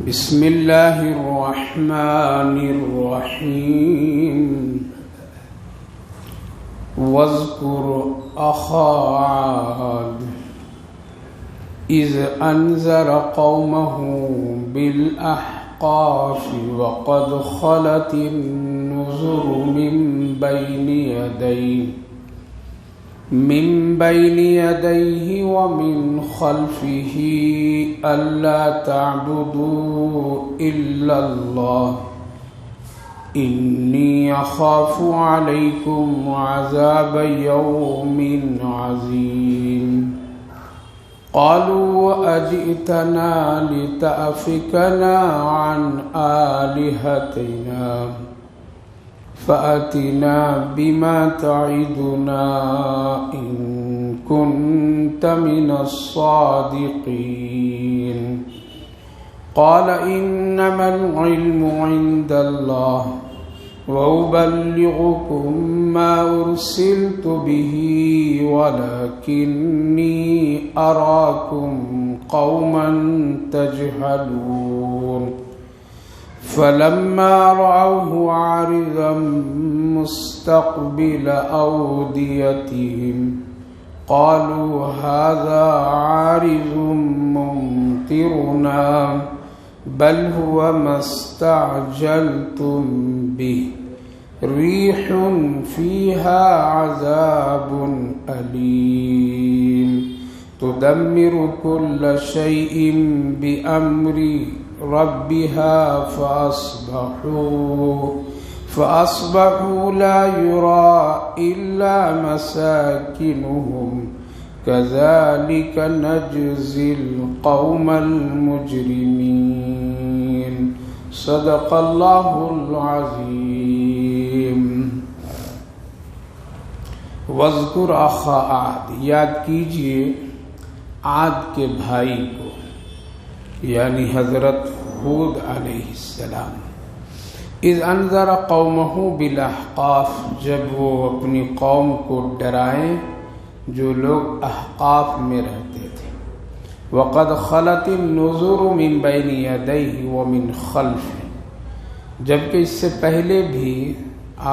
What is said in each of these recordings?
بسم اللہ الرحمن الرحیم واذکر اخا عاد اذ انذر قومه بالاحقاف وقد خلت النذر من بين يديه ومن خلفه ألا تعبدوا إلا الله إني أخاف عليكم عذاب يوم عظيم قالوا أجئتنا لتأفكنا عن آلهتنا فأتنا بما تعدنا إن كنت من الصادقين قال إنما العلم عند الله وأبلغكم ما أرسلت به ولكني أراكم قوما تجهلون فلما رأوه عارضا مستقبل أوديتهم قالوا هذا عارض ممطرنا بل هو ما استعجلتم به ريح فيها عذاب أليم تدمر كل شيء بأمر ربها فأصبحوا لا يرى إلا مساكنهم كذلك نجزي القوم المجرمين صدق الله العظيم واذکر اخا عاد، یاد کیجئے عاد کے بھائی کو، یعنی حضرت ہود علیہ السلام۔ اذ انذر قومہ بالاحقاف، جب وہ اپنی قوم کو ڈرائیں جو لوگ احقاف میں رہتے تھے۔ وقد خلت النذر من بین یدیہ ومن خلفہ، جبکہ اس سے پہلے بھی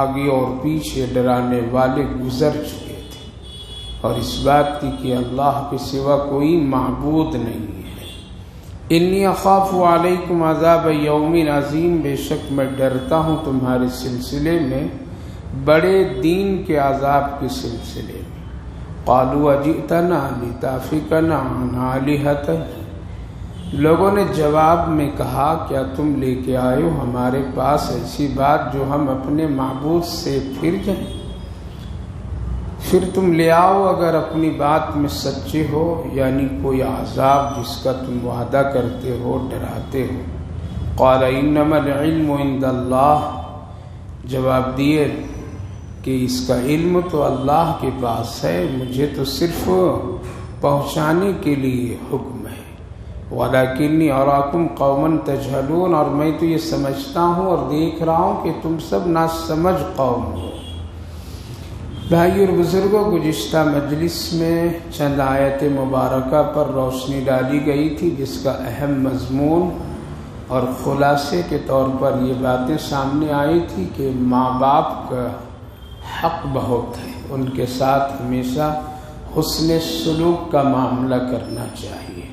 آگے اور پیچھے ڈرانے والے گزر چکے تھے، اور اس بات کی کہ اللہ کے سوا کوئی معبود نہیں ہے۔ انی اخاف علیکم عذاب یوم عظیم، بے شک میں ڈرتا ہوں تمہارے سلسلے میں بڑے دین کے عذاب کے سلسلے میں۔ قالوا اجئتنا لتأفکنا عن آلہتنا، لوگوں نے جواب میں کہا کیا تم لے کے آئے ہو ہمارے پاس ایسی بات جو ہم اپنے معبود سے پھر جائیں؟ پھر تم لے آؤ اگر اپنی بات میں سچے ہو، یعنی کوئی عذاب جس کا تم وعدہ کرتے ہو، ڈراتے ہو۔ قال انما العلم عند اللہ، جواب دیے کہ اس کا علم تو اللہ کے پاس ہے، مجھے تو صرف پہنچانے کے لیے حکم ہے۔ وَلَكِنِّي أَرَاكُمْ قَوْمًا تَجْهَلُونَ، اور میں تو یہ سمجھتا ہوں اور دیکھ رہا ہوں کہ تم سب ناسمجھ قوم ہو۔ بھائی اور بزرگوں، گزشتہ مجلس میں چند آیت مبارکہ پر روشنی ڈالی گئی تھی جس کا اہم مضمون اور خلاصے کے طور پر یہ باتیں سامنے آئی تھی کہ ماں باپ کا حق بہت ہے، ان کے ساتھ ہمیشہ حسن سلوک کا معاملہ کرنا چاہیے،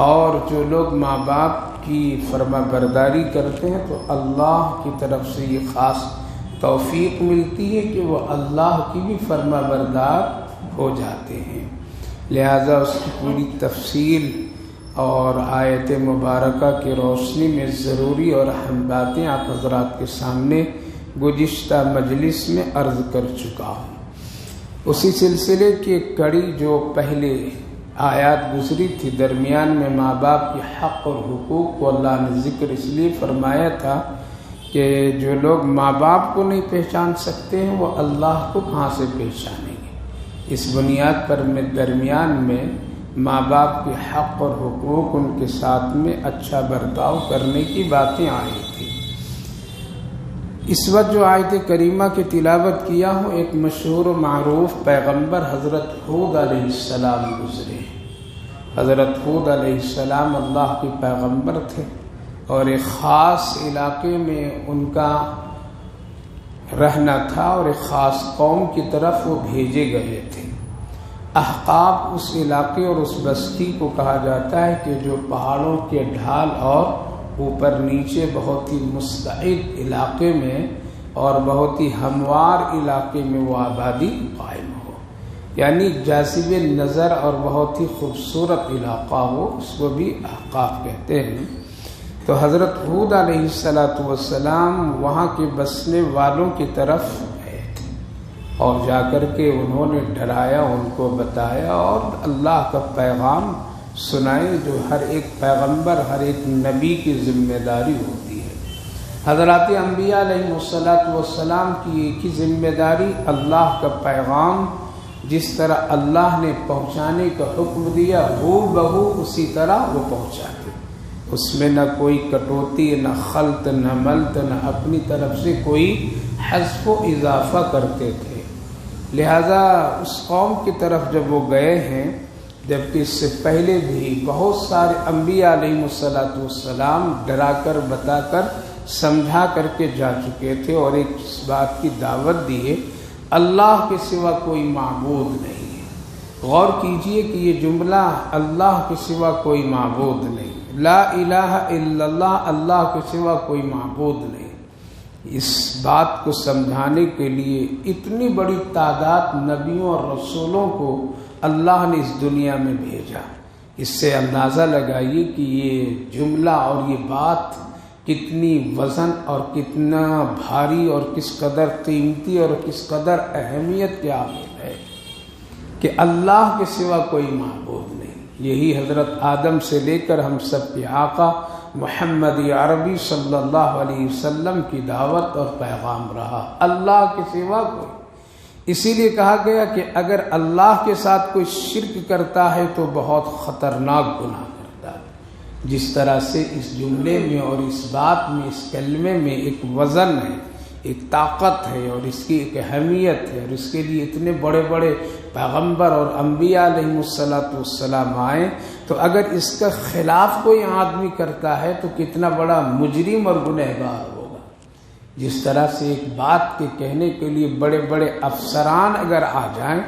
اور جو لوگ ماں باپ کی فرما برداری کرتے ہیں تو اللہ کی طرف سے یہ خاص توفیق ملتی ہے کہ وہ اللہ کی بھی فرما بردار ہو جاتے ہیں۔ لہذا اس کی پوری تفصیل اور آیت مبارکہ کی روشنی میں ضروری اور اہم باتیں آپ حضرات کے سامنے گزشتہ مجلس میں عرض کر چکا ہوں۔ اسی سلسلے کی ایک کڑی جو پہلے آیات گزری تھی، درمیان میں ماں باپ کے حق اور حقوق کو اللہ نے ذکر اس لیے فرمایا تھا کہ جو لوگ ماں باپ کو نہیں پہچان سکتے ہیں وہ اللہ کو کہاں سے پہچانیں گے۔ اس بنیاد پر میں درمیان میں ماں باپ کے حق اور حقوق، ان کے ساتھ میں اچھا برتاؤ کرنے کی باتیں آئی تھی۔ اس وقت جو آیت کریمہ کی تلاوت کیا ہوں، ایک مشہور و معروف پیغمبر حضرت ہود علیہ السلام گزرے۔ حضرت ہود علیہ السلام اللہ کے پیغمبر تھے، اور ایک خاص علاقے میں ان کا رہنا تھا اور ایک خاص قوم کی طرف وہ بھیجے گئے تھے۔ احقاف اس علاقے اور اس بستی کو کہا جاتا ہے کہ جو پہاڑوں کے ڈھال اور اوپر نیچے بہت ہی مستعد علاقے میں اور بہت ہی ہموار علاقے میں وہ آبادی قائم ہو، یعنی جاذب نظر اور بہت ہی خوبصورت علاقہ ہو، اس کو بھی احقاف کہتے ہیں۔ تو حضرت ہود علیہ السلام وہاں کے بسنے والوں کی طرف گئے تھے اور جا کر کے انہوں نے ڈرایا، ان کو بتایا اور اللہ کا پیغام سنائے، جو ہر ایک پیغمبر ہر ایک نبی کی ذمہ داری ہوتی ہے۔ حضرات انبیاء علیہ السلام کی ایک ہی ذمہ داری، اللہ کا پیغام جس طرح اللہ نے پہنچانے کا حکم دیا ہو بہو اسی طرح وہ پہنچاتے، اس میں نہ کوئی کٹوتی، نہ خلط، نہ ملط، نہ اپنی طرف سے کوئی حذف و اضافہ کرتے تھے۔ لہذا اس قوم کی طرف جب وہ گئے ہیں، جبکہ اس سے پہلے بھی بہت سارے انبیاء علیہ السلام ڈرا کر بتا کر سمجھا کر کے جا چکے تھے اور ایک اس بات کی دعوت دی ہے اللہ کے سوا کوئی معبود نہیں ہے۔ غور کیجئے کہ یہ جملہ اللہ کے سوا کوئی معبود نہیں، لا الہ الا اللہ، اللہ کے سوا کوئی معبود نہیں، اس بات کو سمجھانے کے لیے اتنی بڑی تعداد نبیوں اور رسولوں کو اللہ نے اس دنیا میں بھیجا۔ اس سے اندازہ لگائیے کہ یہ جملہ اور یہ بات کتنی وزن اور کتنا بھاری اور کس قدر قیمتی اور کس قدر اہمیت کے حامل ہے کہ اللہ کے سوا کوئی معبود نہیں۔ یہی حضرت آدم سے لے کر ہم سب کے آقا محمد عربی صلی اللہ علیہ وسلم کی دعوت اور پیغام رہا، اللہ کے سوا کوئی۔ اسی لیے کہا گیا کہ اگر اللہ کے ساتھ کوئی شرک کرتا ہے تو بہت خطرناک گناہ کرتا ہے۔ جس طرح سے اس جملے میں اور اس بات میں، اس کلمے میں ایک وزن ہے، ایک طاقت ہے اور اس کی ایک اہمیت ہے، اور اس کے لیے اتنے بڑے بڑے پیغمبر اور انبیاء علیہ السلام آئے، تو اگر اس کا خلاف کوئی آدمی کرتا ہے تو کتنا بڑا مجرم اور گنہگار ہوگا۔ جس طرح سے ایک بات کے کہنے کے لیے بڑے بڑے افسران اگر آ جائیں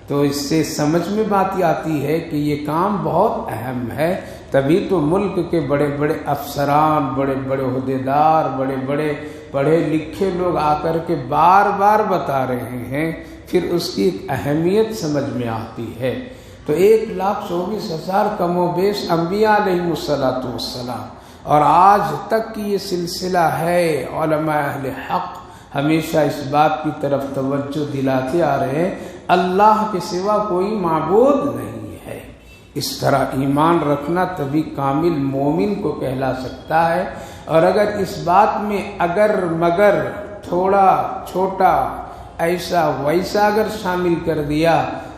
تو اس سے سمجھ میں بات آتی ہے کہ یہ کام بہت اہم ہے، تبھی تو ملک کے بڑے بڑے افسران، بڑے بڑے عہدیدار، بڑے بڑے پڑھے لکھے لوگ آ کر کے بار بار بتا رہے ہیں، پھر اس کی ایک اہمیت سمجھ میں آتی ہے۔ تو 1,24,000 کم و بیش انبیاء علیہ السلام، اور آج تک کی یہ سلسلہ ہے، علماء اہل حق ہمیشہ اس بات کی طرف توجہ دلاتے آ رہے ہیں اللہ کے سوا کوئی معبود نہیں ہے۔ اس طرح ایمان رکھنا تبھی کامل مومن کو کہلا سکتا ہے، اور اگر اس بات میں اگر مگر تھوڑا چھوٹا ایسا ویسا اگر شامل کر دیا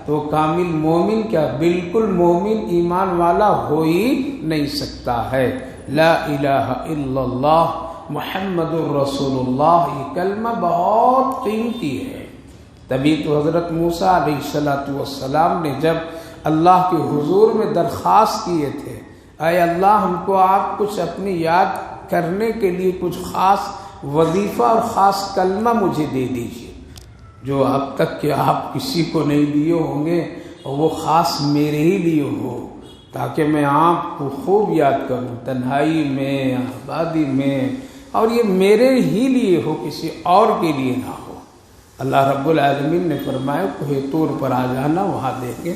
تو کامل مومن کیا بالکل مومن ایمان والا ہو ہی نہیں سکتا ہے۔ لا الہ الا اللہ محمد الرسول اللہ، یہ کلمہ بہت قیمتی ہے۔ تبھی تو حضرت موسیٰ علیہ السلام نے جب اللہ کے حضور میں درخواست کیے تھے، اے اللہ ہم کو آپ کچھ اپنی یاد کرنے کے لیے کچھ خاص وظیفہ اور خاص کلمہ مجھے دے دیجیے جو اب تک کہ آپ کسی کو نہیں دیے ہوں گے، اور وہ خاص میرے ہی لیے ہو، تاکہ میں آپ کو خوب یاد کروں تنہائی میں، آبادی میں، اور یہ میرے ہی لیے ہو، کسی اور کے لیے نہ ہو۔ اللہ رب العالمین نے فرمایا کوہ طور پر آ جانا، وہاں دیکھیں۔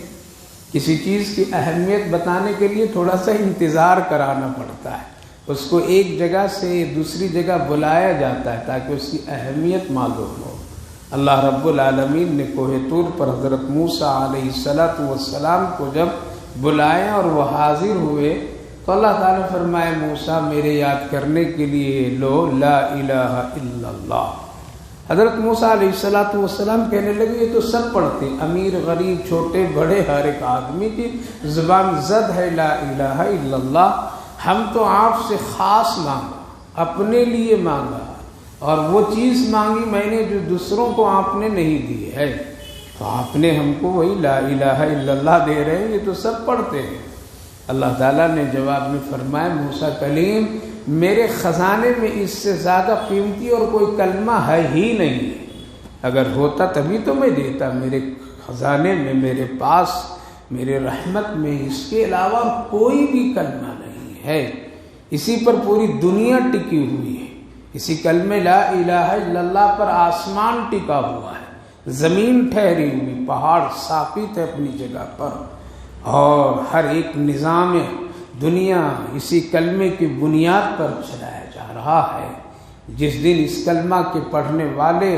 کسی چیز کی اہمیت بتانے کے لیے تھوڑا سا انتظار کرانا پڑتا ہے، اس کو ایک جگہ سے دوسری جگہ بلایا جاتا ہے تاکہ اس کی اہمیت معلوم ہو۔ اللہ رب العالمین نے کوہ طور پر حضرت موسیٰ علیہ السلام کو جب بلایا اور وہ حاضر ہوئے تو اللہ تعالیٰ فرمائے موسیٰ میرے یاد کرنے کے لیے لو لا الہ الا اللہ۔ حضرت موسیٰ علیہ السلام کہنے لگے یہ تو سب پڑھتے، امیر غریب چھوٹے بڑے ہر ایک آدمی کی زبان زد ہے لا الہ الا اللہ، ہم تو آپ سے خاص مانگا، اپنے لیے مانگا، اور وہ چیز مانگی میں نے جو دوسروں کو آپ نے نہیں دی ہے، تو آپ نے ہم کو وہی لا الہ الا اللہ دے رہے ہیں، یہ تو سب پڑھتے ہیں۔ اللہ تعالیٰ نے جواب میں فرمایا موسیٰ کلیم میرے خزانے میں اس سے زیادہ قیمتی اور کوئی کلمہ ہے ہی نہیں، اگر ہوتا تبھی تو میں دیتا، میرے خزانے میں، میرے پاس، میرے رحمت میں اس کے علاوہ کوئی بھی کلمہ نہیں ہے۔ اسی پر پوری دنیا ٹکی ہوئی ہے، اسی کلمہ لا الہ الا اللہ پر آسمان ٹکا ہوا ہے، زمین ٹھہری ہوئی، پہاڑ ثابت ہے اپنی جگہ پر، اور ہر ایک نظام دنیا اسی کلمے کی بنیاد پر چلایا جا رہا ہے۔ جس دن اس کلمہ کے پڑھنے والے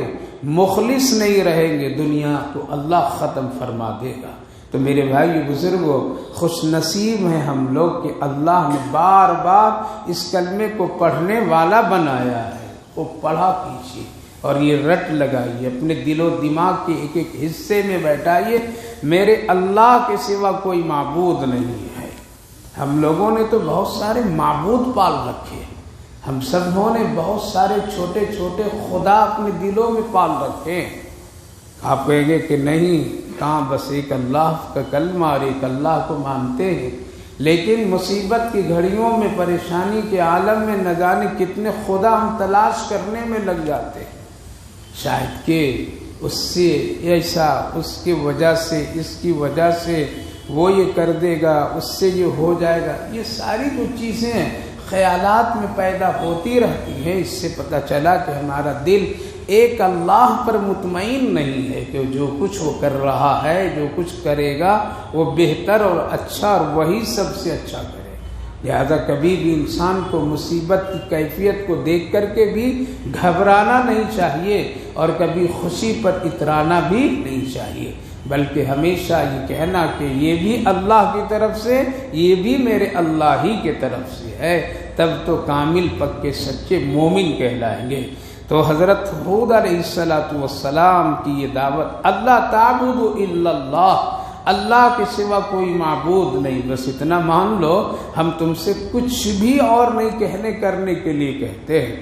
مخلص نہیں رہیں گے دنیا کو اللہ ختم فرما دے گا۔ تو میرے بھائی بزرگوں، خوش نصیب ہیں ہم لوگ کہ اللہ نے بار بار اس کلمے کو پڑھنے والا بنایا ہے۔ وہ پڑھا کیجیے اور یہ رٹ لگائیے، اپنے دل و دماغ کے ایک ایک حصے میں بیٹھائیے، میرے اللہ کے سوا کوئی معبود نہیں ہے۔ ہم لوگوں نے تو بہت سارے معبود پال رکھے، ہم سبوں نے بہت سارے چھوٹے چھوٹے خدا اپنے دلوں میں پال رکھے۔ آپ کہیں گے کہ نہیں، کہاں بس ایک اللہ کا کلمہ اور ایک اللہ کو مانتے ہیں، لیکن مصیبت کی گھڑیوں میں، پریشانی کے عالم میں نہ جانے کتنے خدا ہم تلاش کرنے میں لگ جاتے ہیں، شاید کہ اس سے ایسا، اس کی وجہ سے، اس کی وجہ سے وہ یہ کر دے گا، اس سے یہ ہو جائے گا۔ یہ ساری جو چیزیں خیالات میں پیدا ہوتی رہتی ہیں، اس سے پتہ چلا کہ ہمارا دل ایک اللہ پر مطمئن نہیں ہے کہ جو کچھ وہ کر رہا ہے، جو کچھ کرے گا وہ بہتر اور اچھا، اور وہی سب سے اچھا کرے۔ لہذا کبھی بھی انسان کو مصیبت کی کیفیت کو دیکھ کر کے بھی گھبرانا نہیں چاہیے، اور کبھی خوشی پر اترانا بھی نہیں چاہیے، بلکہ ہمیشہ یہ کہنا کہ یہ بھی اللہ کی طرف سے، یہ بھی میرے اللہ ہی کے طرف سے ہے، تب تو کامل پکے سچے مومن کہلائیں گے۔ تو حضرت ہود علیہ السلام کی یہ دعوت، اللہ تعبدوا الا اللہ، اللہ کے سوا کوئی معبود نہیں، بس اتنا مان لو، ہم تم سے کچھ بھی اور نہیں کہنے کرنے کے لیے کہتے ہیں۔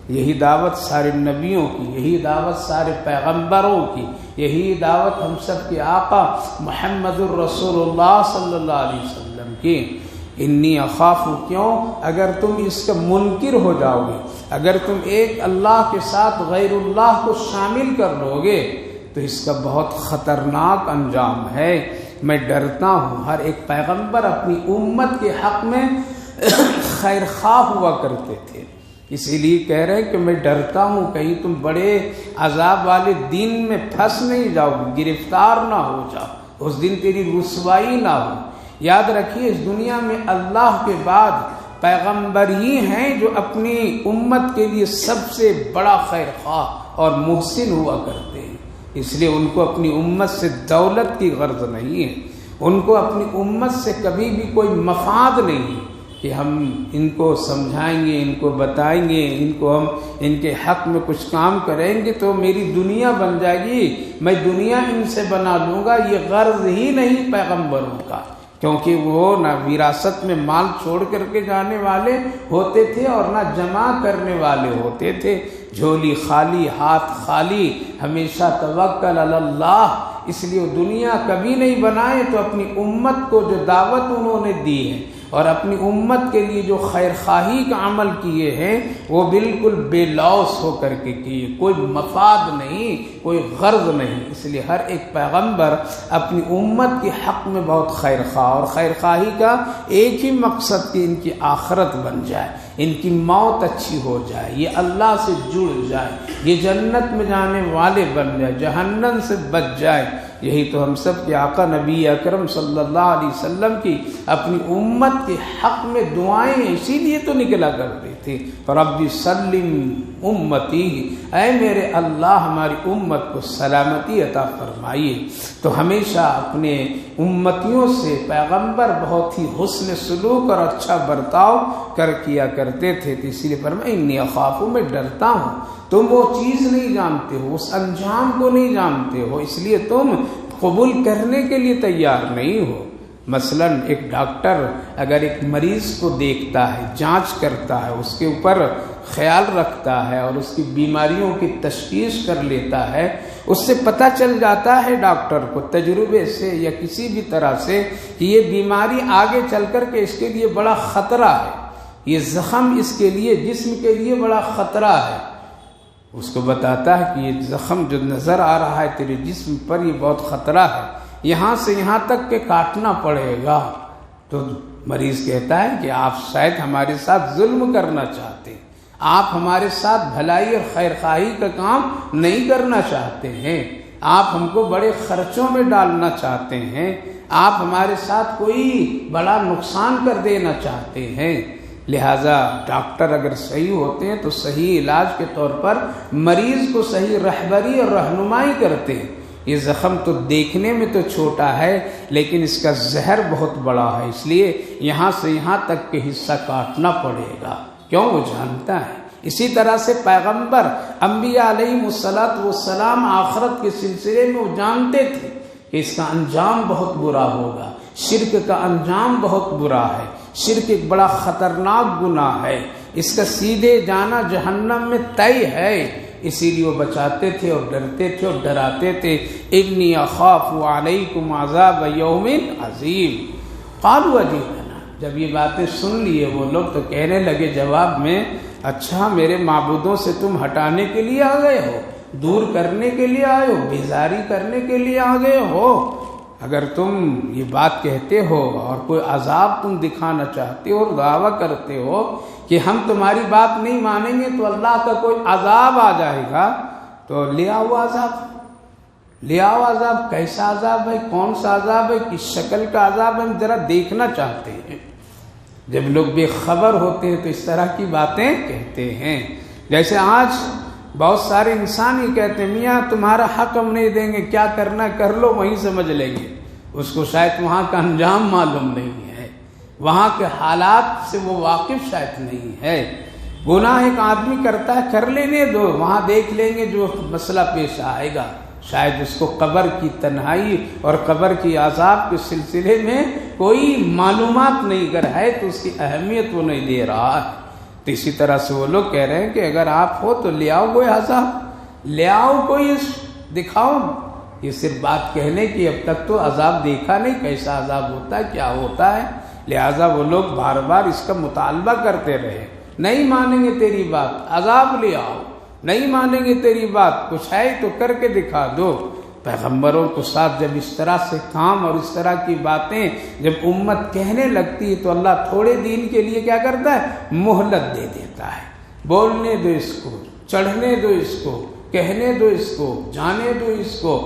یہی دعوت سارے نبیوں کی، یہی دعوت سارے پیغمبروں کی، یہی دعوت ہم سب کے آقا محمد الرسول اللہ صلی اللہ علیہ وسلم کی۔ انی اخاف، کیوں؟ اگر تم اس کا منکر ہو جاؤ گے، اگر تم ایک اللہ کے ساتھ غیر اللہ کو شامل کر لو گے تو اس کا بہت خطرناک انجام ہے۔ میں ڈرتا ہوں، ہر ایک پیغمبر اپنی امت کے حق میں خیر خواہ ہوا کرتے تھے، اسی لیے کہہ رہے ہیں کہ میں ڈرتا ہوں کہیں تم بڑے عذاب والے دن میں پھنس نہیں جاؤ، گرفتار نہ ہو جاؤ، اس دن تیری رسوائی نہ ہو۔ یاد رکھیے، اس دنیا میں اللہ کے بعد پیغمبر ہی ہیں جو اپنی امت کے لیے سب سے بڑا خیر خواہ اور محسن ہوا کرتے ہیں، اس لیے ان کو اپنی امت سے دولت کی غرض نہیں ہے، ان کو اپنی امت سے کبھی بھی کوئی مفاد نہیں ہے کہ ہم ان کو سمجھائیں گے، ان کو بتائیں گے، ان کو ہم ان کے حق میں کچھ کام کریں گے تو میری دنیا بن جائے گی، میں دنیا ان سے بنا لوں گا۔ یہ غرض ہی نہیں پیغمبروں کا، کیونکہ وہ نہ وراثت میں مال چھوڑ کر کے جانے والے ہوتے تھے اور نہ جمع کرنے والے ہوتے تھے، جھولی خالی، ہاتھ خالی، ہمیشہ توکل علی اللہ۔ اس لیے وہ دنیا کبھی نہیں بنائے تو اپنی امت کو جو دعوت انہوں نے دی ہے اور اپنی امت کے لیے جو خیر خواہی کا عمل کیے ہیں وہ بالکل بے لوث ہو کر کے کیے، کوئی مفاد نہیں، کوئی غرض نہیں۔ اس لیے ہر ایک پیغمبر اپنی امت کے حق میں بہت خیر خواہ، اور خیر خواہی کا ایک ہی مقصد کہ ان کی آخرت بن جائے، ان کی موت اچھی ہو جائے، یہ اللہ سے جڑ جائے، یہ جنت میں جانے والے بن جائے، جہنم سے بچ جائے۔ یہی تو ہم سب کے آقا نبی اکرم صلی اللہ علیہ وسلم کی اپنی امت کے حق میں دعائیں اسی لیے تو نکلا کرتی تھی، رب سلم امتی، اے میرے اللہ ہماری امت کو سلامتی عطا فرمائیے۔ تو ہمیشہ اپنے امتیوں سے پیغمبر بہت ہی حسن سلوک اور اچھا برتاؤ کیا کرتے تھے، تو اسی لیے فرمایا انی اخاف، میں ڈرتا ہوں، تم وہ چیز نہیں جانتے ہو، اس انجام کو نہیں جانتے ہو، اس لیے تم قبول کرنے کے لیے تیار نہیں ہو۔ مثلاً ایک ڈاکٹر اگر ایک مریض کو دیکھتا ہے، جانچ کرتا ہے، اس کے اوپر خیال رکھتا ہے اور اس کی بیماریوں کی تشخیص کر لیتا ہے، اس سے پتہ چل جاتا ہے ڈاکٹر کو تجربے سے یا کسی بھی طرح سے کہ یہ بیماری آگے چل کر کے اس کے لیے بڑا خطرہ ہے، یہ زخم اس کے لیے جسم کے لیے بڑا خطرہ ہے، اس کو بتاتا ہے کہ یہ زخم جو نظر آ رہا ہے تیرے جسم پر یہ بہت خطرہ ہے، یہاں سے یہاں تک کہ کاٹنا پڑے گا۔ تو مریض کہتا ہے کہ آپ شاید ہمارے ساتھ ظلم کرنا چاہتے ہیں، آپ ہمارے ساتھ بھلائی اور خیر خواہی کا کام نہیں کرنا چاہتے ہیں، آپ ہم کو بڑے خرچوں میں ڈالنا چاہتے ہیں، آپ ہمارے ساتھ کوئی بڑا نقصان کر دینا چاہتے ہیں۔ لہذا ڈاکٹر اگر صحیح ہوتے ہیں تو صحیح علاج کے طور پر مریض کو صحیح رہبری اور رہنمائی کرتے ہیں۔ یہ زخم تو دیکھنے میں تو چھوٹا ہے لیکن اس کا زہر بہت بڑا ہے، اس لیے یہاں سے یہاں تک کے حصہ کاٹنا پڑے گا، کیوں؟ وہ جانتا ہے۔ اسی طرح سے پیغمبر انبیاء علیہم السلام آخرت کے سلسلے میں وہ جانتے تھے کہ اس کا انجام بہت برا ہوگا، شرک کا انجام بہت برا ہے، شرک ایک بڑا خطرناک گناہ ہے، اس کا سیدھے جانا جہنم میں طے ہے، اسی لیے وہ بچاتے تھے اور ڈرتے تھے اور ڈراتے تھے۔ انی اخاف علیکم عذاب یوم عظیم قالوا اجئتنا، جب یہ باتیں سن لیے وہ لوگ تو کہنے لگے جواب میں، اچھا میرے معبودوں سے تم ہٹانے کے لیے آ گئے ہو، دور کرنے کے لیے آئے ہو، بیزاری کرنے کے لیے آ گئے ہو؟ اگر تم یہ بات کہتے ہو اور کوئی عذاب تم دکھانا چاہتے ہو اور دعویٰ کرتے ہو کہ ہم تمہاری بات نہیں مانیں گے تو اللہ کا کوئی عذاب آ جائے گا، تو لے آؤ عذاب، لے آؤ عذاب۔ کیسا عذاب ہے؟ کون سا عذاب ہے؟ کس شکل کا عذاب ہے؟ ہم ذرا دیکھنا چاہتے ہیں۔ جب لوگ بے خبر ہوتے ہیں تو اس طرح کی باتیں کہتے ہیں، جیسے آج بہت سارے انسان ہی کہتے ہیں میاں تمہارا حق ہم نہیں دیں گے، کیا کرنا کر لو، وہیں سمجھ لیں گے۔ اس کو شاید وہاں کا انجام معلوم نہیں ہے، وہاں کے حالات سے وہ واقف شاید نہیں ہے۔ گناہ ایک آدمی کرتا ہے، کر لینے دو، وہاں دیکھ لیں گے جو مسئلہ پیش آئے گا۔ شاید اس کو قبر کی تنہائی اور قبر کی عذاب کے سلسلے میں کوئی معلومات نہیں، اگر ہے تو اس کی اہمیت وہ نہیں دے رہا ہے۔ تو اسی طرح سے وہ لوگ کہہ رہے ہیں کہ اگر آپ ہو تو لے آؤ کوئی عذاب، لے آؤ کوئی دکھاؤ۔ یہ صرف بات کہنے کی، اب تک تو عذاب دیکھا نہیں، کیسا عذاب ہوتا ہے، کیا ہوتا ہے۔ لہٰذا وہ لوگ بار بار اس کا مطالبہ کرتے رہے، نہیں مانیں گے تیری بات، عذاب لے آؤ، نہیں مانیں گے تیری بات، کچھ ہے تو کر کے دکھا دو۔ پیغمبروں کو ساتھ جب اس طرح سے کام اور اس طرح کی باتیں جب امت کہنے لگتی ہے تو اللہ تھوڑے دن کے لیے کیا کرتا ہے؟ مہلت دے دیتا ہے، بولنے دو اس کو، چڑھنے دو اس کو، کہنے دو اس کو، جانے دو اس کو۔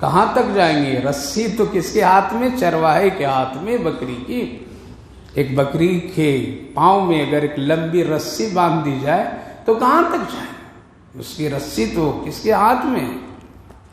کہاں تک جائیں گے؟ رسی تو کس کے ہاتھ میں؟ چرواہے کے ہاتھ میں، بکری کی۔ ایک بکری کے پاؤں میں اگر ایک لمبی رسی باندھ دی جائے تو کہاں تک جائیں؟ اس کی رسی تو کس کے ہاتھ میں ہے؟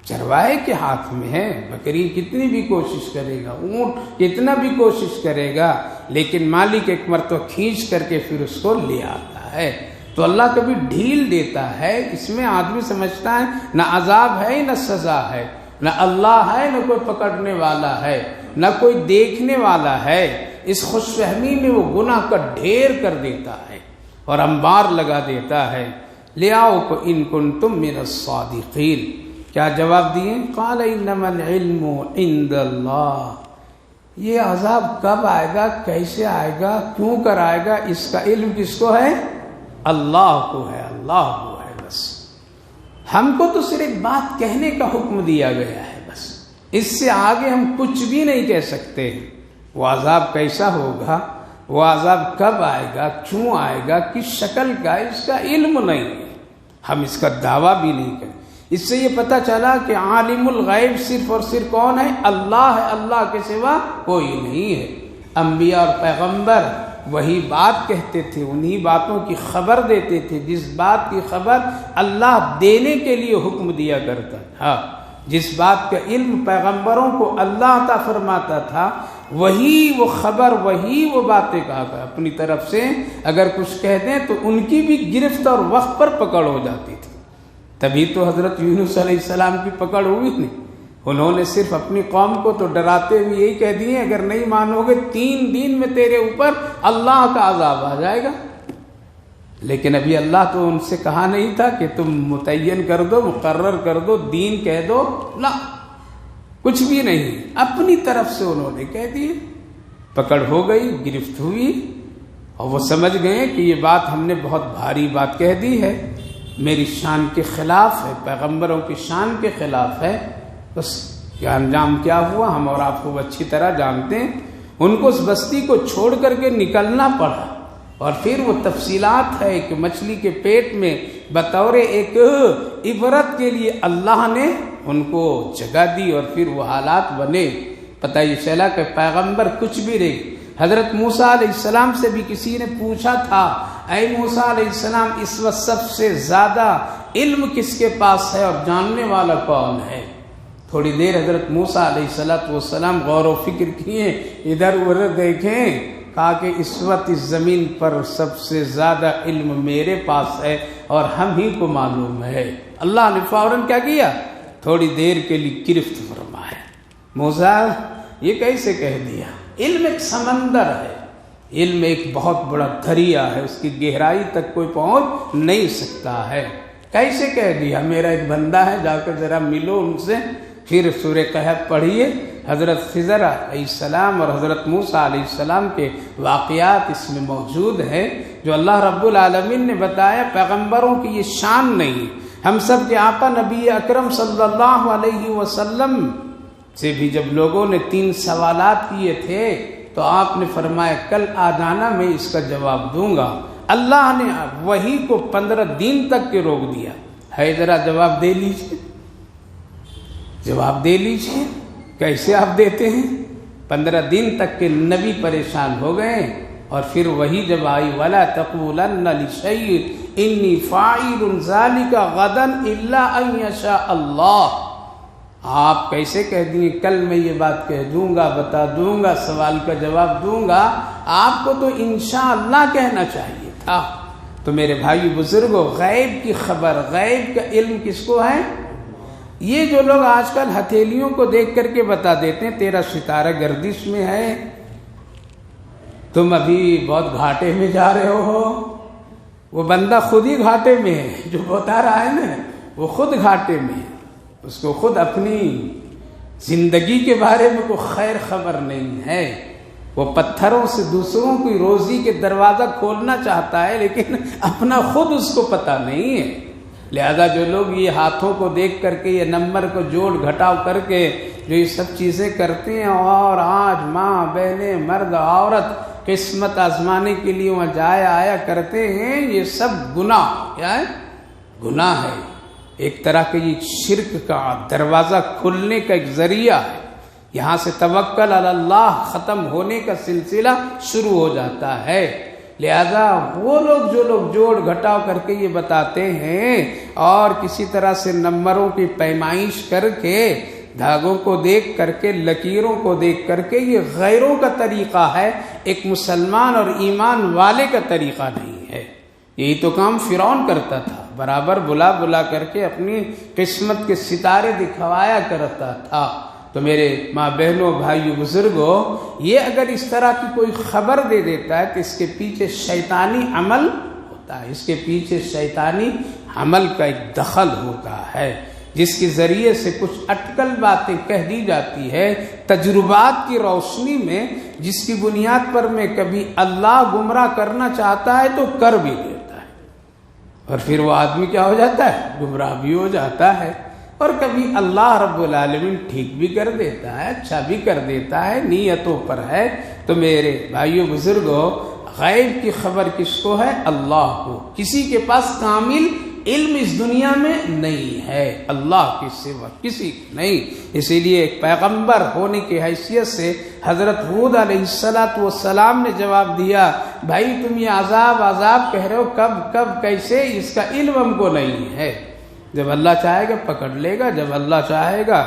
چرواہے کے ہاتھ میں ہے۔ بکری کتنی بھی کوشش کرے گا، اونٹ کتنا بھی کوشش کرے گا، لیکن مالک ایک مرتبہ کھینچ کر کے پھر اس کو لے آتا ہے۔ تو اللہ کبھی ڈھیل دیتا ہے، اس میں آدمی سمجھتا ہے نہ عذاب ہے نہ سزا ہے، نہ اللہ ہے نہ کوئی پکڑنے والا ہے، نہ کوئی دیکھنے والا ہے۔ اس خوش فہمی میں وہ گناہ کا ڈھیر کر دیتا ہے اور انبار لگا دیتا ہے۔ لے آؤ کو ان کنتم من الصادقین۔ کیا جواب دیے؟ قال انما العلم عند اللہ۔ یہ عذاب کب آئے گا، کیسے آئے گا، کیوں کر آئے گا، اس کا علم کس کو ہے؟ اللہ کو ہے، اللہ کو ہے۔ بس ہم کو تو صرف بات کہنے کا حکم دیا گیا ہے، بس اس سے آگے ہم کچھ بھی نہیں کہہ سکتے۔ وہ عذاب کیسا ہوگا، وہ عذاب کب آئے گا، کیوں آئے گا، کس شکل کا، اس کا علم نہیں ہے، ہم اس کا دعویٰ بھی نہیں کریں۔ اس سے یہ پتہ چلا کہ عالم الغیب صرف اور صرف کون ہے؟ اللہ ہے، اللہ کے سوا کوئی نہیں ہے۔ انبیاء اور پیغمبر وہی بات کہتے تھے، انہی باتوں کی خبر دیتے تھے، جس بات کی خبر اللہ دینے کے لیے حکم دیا کرتا تھا، جس بات کا علم پیغمبروں کو اللہ عطا فرماتا تھا، وہی وہ خبر، وہی وہ باتیں کہا کرتا۔ اپنی طرف سے اگر کچھ کہہ دیں تو ان کی بھی گرفت اور وقت پر پکڑ ہو جاتی تھی۔ تبھی تو حضرت یونس علیہ السلام کی پکڑ ہوئی نہیں، انہوں نے صرف اپنی قوم کو تو ڈراتے ہوئے یہی کہہ دیے اگر نہیں مانو گے 3 دن میں تیرے اوپر اللہ کا عذاب آ جائے گا. لیکن ابھی اللہ تو ان سے کہا نہیں تھا کہ تم متعین کر دو، مقرر کر دو، دین کہہ دو، نہ کچھ بھی نہیں، اپنی طرف سے انہوں نے کہہ دیے. پکڑ ہو گئی، گرفت ہوئی، اور وہ سمجھ گئے کہ یہ بات ہم نے بہت بھاری بات کہہ دی ہے، میری شان کے خلاف ہے، پیغمبروں کی شان کے خلاف ہے. بس کیا انجام کیا ہوا ہم اور آپ کو اچھی طرح جانتے ہیں. ان کو اس بستی کو چھوڑ کر کے نکلنا پڑا، اور پھر وہ تفصیلات ہے کہ مچھلی کے پیٹ میں بطور ایک عبرت کے لیے اللہ نے ان کو جگہ دی، اور پھر وہ حالات بنے. پتہ یہ چلا کہ پیغمبر کچھ بھی نہیں. حضرت موسیٰ علیہ السلام سے بھی کسی نے پوچھا تھا اے موسیٰ علیہ السلام اس وقت سب سے زیادہ علم کس کے پاس ہے اور جاننے والا کون ہے؟ تھوڑی دیر حضرت موسیٰ علیہ السلام غور و فکر کیے، ادھر ادھر دیکھیں، کہا کہ اس وقت اس زمین پر سب سے زیادہ علم میرے پاس ہے اور ہم ہی کو معلوم ہے. اللہ نے فوراً کیا کیا؟ تھوڑی دیر کے لیے گرفت فرمایا. موسیٰ یہ کیسے کہہ دیا؟ علم ایک سمندر ہے، علم ایک بہت بڑا دریا ہے، اس کی گہرائی تک کوئی پہنچ نہیں سکتا ہے. کیسے کہہ دیا؟ میرا ایک بندہ ہے، جا کر ذرا ملو ان سے. پھر سورہ کہف پڑھیے، حضرت خضر علیہ السلام اور حضرت موسیٰ علیہ السلام کے واقعات اس میں موجود ہیں جو اللہ رب العالمین نے بتایا. پیغمبروں کی یہ شان نہیں. ہم سب کے آقا نبی اکرم صلی اللہ علیہ وسلم سے بھی جب لوگوں نے 3 سوالات کیے تھے تو آپ نے فرمایا کل آ جانا، میں اس کا جواب دوں گا. اللہ نے وحی کو 15 دن تک کے روک دیا ہے. ذرا جواب دے لیجیے، جواب دے لیجیے. کیسے آپ دیتے ہیں؟ 15 دن تک کے نبی پریشان ہو گئے، اور پھر وہی جب آئی وَلَا تَقُولَنَّ لِشَيْءٍ إِنِّي فَاعِلٌ ذَلِكَ غَدًا إِلَّا أَن يَشَاءَ اللَّهُ. آپ کیسے کہہ دیں کل میں یہ بات کہہ دوں گا، بتا دوں گا، سوال کا جواب دوں گا؟ آپ کو تو انشاءاللہ کہنا چاہیے تھا. تو میرے بھائی بزرگوں، غیب کی خبر، غیب کا علم کس کو ہے؟ یہ جو لوگ آج کل ہتھیلیوں کو دیکھ کر کے بتا دیتے ہیں تیرا ستارہ گردش میں ہے، تم ابھی بہت گھاٹے میں جا رہے ہو. وہ بندہ خود ہی گھاٹے میں ہے، جو بتا رہا ہے نا وہ خود گھاٹے میں ہے. اس کو خود اپنی زندگی کے بارے میں کوئی خیر خبر نہیں ہے. وہ پتھروں سے دوسروں کی روزی کے دروازہ کھولنا چاہتا ہے، لیکن اپنا خود اس کو پتہ نہیں ہے. لہذا جو لوگ یہ ہاتھوں کو دیکھ کر کے، یہ نمبر کو جوڑ گھٹاؤ کر کے جو یہ سب چیزیں کرتے ہیں، اور آج ماں بہنیں مرد عورت قسمت آزمانے کے لیے وہاں جایا آیا کرتے ہیں، یہ سب گناہ کیا ہے؟ گناہ ہے. ایک طرح کے یہ شرک کا دروازہ کھلنے کا ایک ذریعہ ہے. یہاں سے توکل علی اللہ ختم ہونے کا سلسلہ شروع ہو جاتا ہے. لہذا وہ لوگ جو لوگ جوڑ گھٹاؤ کر کے یہ بتاتے ہیں اور کسی طرح سے نمبروں کی پیمائش کر کے، دھاگوں کو دیکھ کر کے، لکیروں کو دیکھ کر کے، یہ غیروں کا طریقہ ہے، ایک مسلمان اور ایمان والے کا طریقہ نہیں ہے. یہی تو کام فرعون کرتا تھا، برابر بلا بلا کر کے اپنی قسمت کے ستارے دکھوایا کرتا تھا. تو میرے ماں بہنوں بھائیوں بزرگوں، یہ اگر اس طرح کی کوئی خبر دے دیتا ہے تو اس کے پیچھے شیطانی عمل ہوتا ہے، اس کے پیچھے شیطانی عمل کا ایک دخل ہوتا ہے، جس کے ذریعے سے کچھ اٹکل باتیں کہہ دی جاتی ہے تجربات کی روشنی میں، جس کی بنیاد پر میں کبھی اللہ گمراہ کرنا چاہتا ہے تو کر بھی دیتا ہے، اور پھر وہ آدمی کیا ہو جاتا ہے؟ گمراہ بھی ہو جاتا ہے. اور کبھی اللہ رب العالمین ٹھیک بھی کر دیتا ہے، اچھا بھی کر دیتا ہے، نیتوں پر ہے. تو میرے بھائیوں بزرگوں، غیب کی خبر کس کو ہے؟ اللہ کو. کسی کے پاس کامل علم اس دنیا میں نہیں ہے، اللہ کے سوا کسی کو نہیں. اسی لیے ایک پیغمبر ہونے کی حیثیت سے حضرت ہود علیہ السلام نے جواب دیا، بھائی تم یہ عذاب کہہ رہے ہو، کب کیسے؟ اس کا علم ہم کو نہیں ہے. جب اللہ چاہے گا پکڑ لے گا، جب اللہ چاہے گا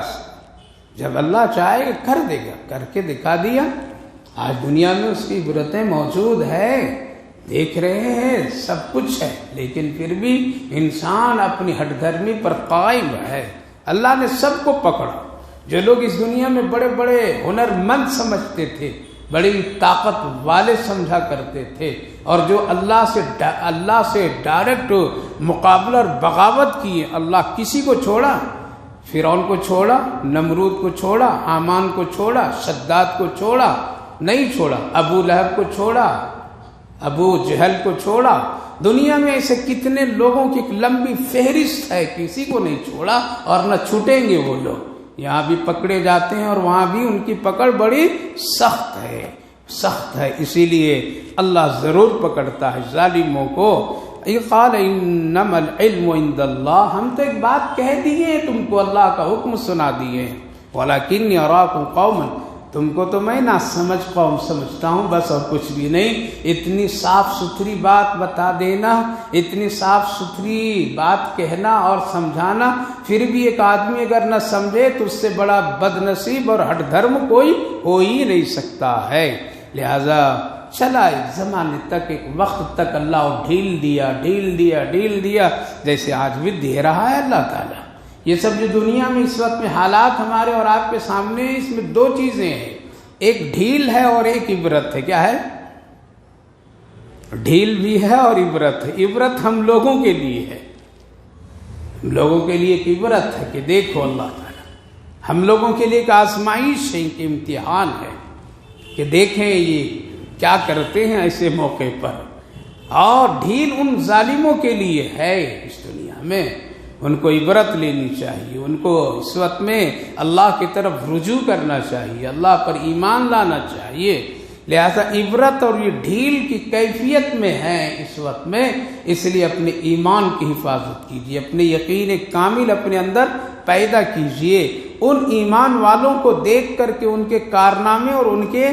کر دے گا. کر کے دکھا دیا. آج دنیا میں اس کی عبرتیں موجود ہیں، دیکھ رہے ہیں، سب کچھ ہے، لیکن پھر بھی انسان اپنی ہٹ دھرمی پر قائم ہے. اللہ نے سب کو پکڑا، جو لوگ اس دنیا میں بڑے بڑے ہنرمند سمجھتے تھے، بڑی طاقت والے سمجھا کرتے تھے، اور جو اللہ سے ڈائریکٹ مقابلہ اور بغاوت کیے، اللہ کسی کو چھوڑا؟ فرعون کو چھوڑا، نمرود کو چھوڑا، حامان کو چھوڑا، شداد کو چھوڑا؟ نہیں چھوڑا۔ ابو لہب کو چھوڑا، ابو جہل کو چھوڑا؟ دنیا میں ایسے کتنے لوگوں کی ایک لمبی فہرست ہے، کسی کو نہیں چھوڑا اور نہ چھوٹیں گے وہ لوگ۔ یہاں بھی پکڑے جاتے ہیں اور وہاں بھی ان کی پکڑ بڑی سخت ہے، اسی لیے اللہ ضرور پکڑتا ہے ظالموں کو۔ قال انما العلم عند اللہ، ہم تو ایک بات کہہ دیے ہیں تم کو، اللہ کا حکم سنا دیے ہیں، ولکنی اراکم قوما، تم کو تو میں نہ سمجھ قوم سمجھتا ہوں بس، اور کچھ بھی نہیں۔ اتنی صاف ستھری بات بتا دینا، اتنی صاف ستھری بات کہنا اور سمجھانا، پھر بھی ایک آدمی اگر نہ سمجھے تو اس سے بڑا بد نصیب اور ہٹ دھرم کوئی ہو ہی نہیں سکتا ہے۔ لہذا چلا ایک زمانے تک، ایک وقت تک اللہ ڈھیل دیا، جیسے آج بھی دے رہا ہے اللہ تعالیٰ۔ یہ سب جو دنیا میں اس وقت میں حالات ہمارے اور آپ کے سامنے ہیں، اس میں دو چیزیں ہیں، ایک ڈھیل ہے اور ایک عبرت ہے۔ کیا ہے؟ ڈھیل بھی ہے اور عبرت ہے۔ عبرت ہم لوگوں کے لیے ہے، ہم لوگوں کے لیے ایک عبرت ہے کہ دیکھو اللہ تعالیٰ، ہم لوگوں کے لیے ایک آزمائش ہے، ایک امتحان ہے کہ دیکھیں یہ کیا کرتے ہیں ایسے موقع پر۔ اور ڈھیل ان ظالموں کے لیے ہے اس دنیا میں، ان کو عبرت لینی چاہیے، ان کو اس وقت میں اللہ کی طرف رجوع کرنا چاہیے، اللہ پر ایمان لانا چاہیے۔ لہذا عبرت اور یہ ڈھیل کی کیفیت میں ہے اس وقت میں، اس لیے اپنے ایمان کی حفاظت کیجیے، اپنے یقین کامل اپنے اندر پیدا کیجیے۔ ان ایمان والوں کو دیکھ کر کے، ان کے کارنامے اور ان کے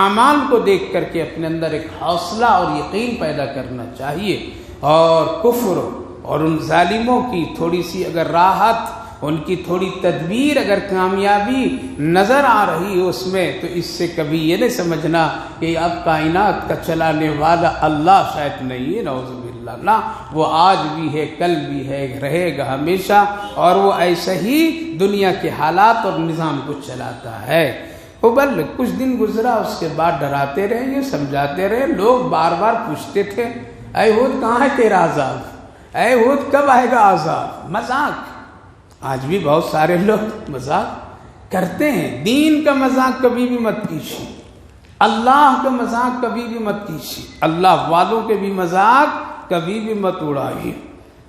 اعمال کو دیکھ کر کے اپنے اندر ایک حوصلہ اور یقین پیدا کرنا چاہیے، اور کفر اور ان ظالموں کی تھوڑی سی اگر راحت، ان کی تھوڑی تدبیر اگر کامیابی نظر آ رہی ہے اس میں، تو اس سے کبھی یہ نہیں سمجھنا کہ اب کائنات کا چلانے والا اللہ شاید نہیں ہے، نعوذ باللہ، نہ، وہ آج بھی ہے، کل بھی ہے، رہے گا ہمیشہ، اور وہ ایسا ہی دنیا کے حالات اور نظام کو چلاتا ہے۔ وہ بل کچھ دن گزرا، اس کے بعد ڈراتے رہے، یہ سمجھاتے رہے، لوگ بار بار پوچھتے تھے، اے ہود کہاں ہے تیرا عذاب، اے ہود کب آئے گا عذاب؟ مذاق، آج بھی بہت سارے لوگ مذاق کرتے ہیں۔ دین کا مذاق کبھی بھی مت کیجیے، اللہ کا مذاق کبھی بھی مت کیجیے، اللہ والوں کے بھی مذاق کبھی بھی مت اڑائیے،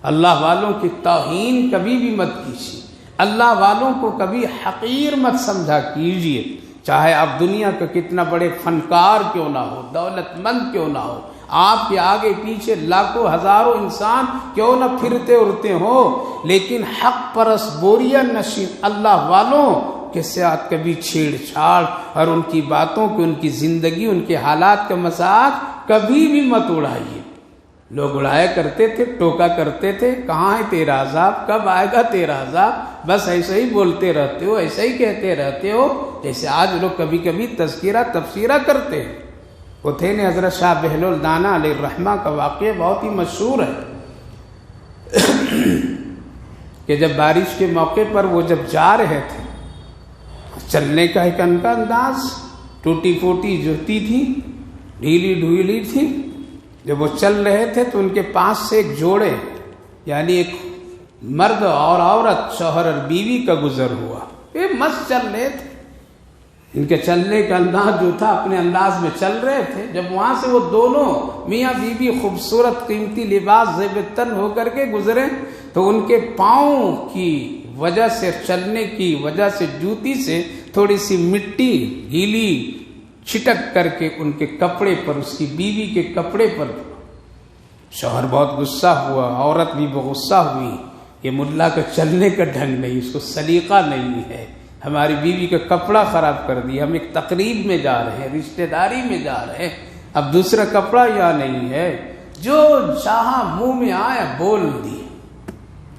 اللہ والوں کی توہین کبھی بھی مت کیجیے، اللہ والوں کو کبھی حقیر مت سمجھا کیجیے، چاہے آپ دنیا کا کتنا بڑے فنکار کیوں نہ ہو، دولت مند کیوں نہ ہو، آپ کے آگے پیچھے لاکھوں ہزاروں انسان کیوں نہ پھرتے اڑتے ہوں، لیکن حق پرست بوریا نشین اللہ والوں کے ساتھ کبھی چھیڑ چھاڑ اور ان کی باتوں کو، ان کی زندگی، ان کے حالات کا مذاق کبھی بھی مت اڑائیے۔ لوگ اڑایا کرتے تھے، ٹوکا کرتے تھے، کہاں ہے تیرا عذاب، کب آئے گا تیرا عذاب، بس ایسے ہی بولتے رہتے ہو، ایسے ہی کہتے رہتے ہو، جیسے آج لوگ کبھی کبھی تذکرہ تبصرہ کرتے ہیں۔ اتھے نے حضرت شاہ بہلول دانا علیہ الرحمہ کا واقعہ بہت ہی مشہور ہے کہ جب بارش کے موقع پر وہ جب جا رہے تھے، چلنے کا ایک ان کا انداز، ٹوٹی پھوٹی جوتی تھی، ڈھیلی ڈھویلی تھی، جب وہ چل رہے تھے تو ان کے پاس سے ایک جوڑے، یعنی ایک مرد اور عورت، شوہر اور بیوی کا گزر ہوا، یہ مست چل رہے تھے، ان کے چلنے کا انداز جو تھا اپنے انداز میں چل رہے تھے۔ جب وہاں سے وہ دونوں میاں بیوی خوبصورت قیمتی لباس زیب تن ہو کر کے گزرے، تو ان کے پاؤں کی وجہ سے، چلنے کی وجہ سے، جوتی سے تھوڑی سی مٹی گیلی چھٹک کر کے ان کے کپڑے پر، اس کی بیوی کے کپڑے پر، شوہر بہت غصہ ہوا، عورت بھی بہت غصہ ہوئی، یہ ملا کا چلنے کا ڈھنگ نہیں، اس کو سلیقہ نہیں ہے، ہماری بیوی کا کپڑا خراب کر دیا، ہم ایک تقریب میں جا رہے ہیں، رشتہ داری میں جا رہے ہیں، اب دوسرا کپڑا یا نہیں ہے، جو چاہا منہ میں آیا بول دی۔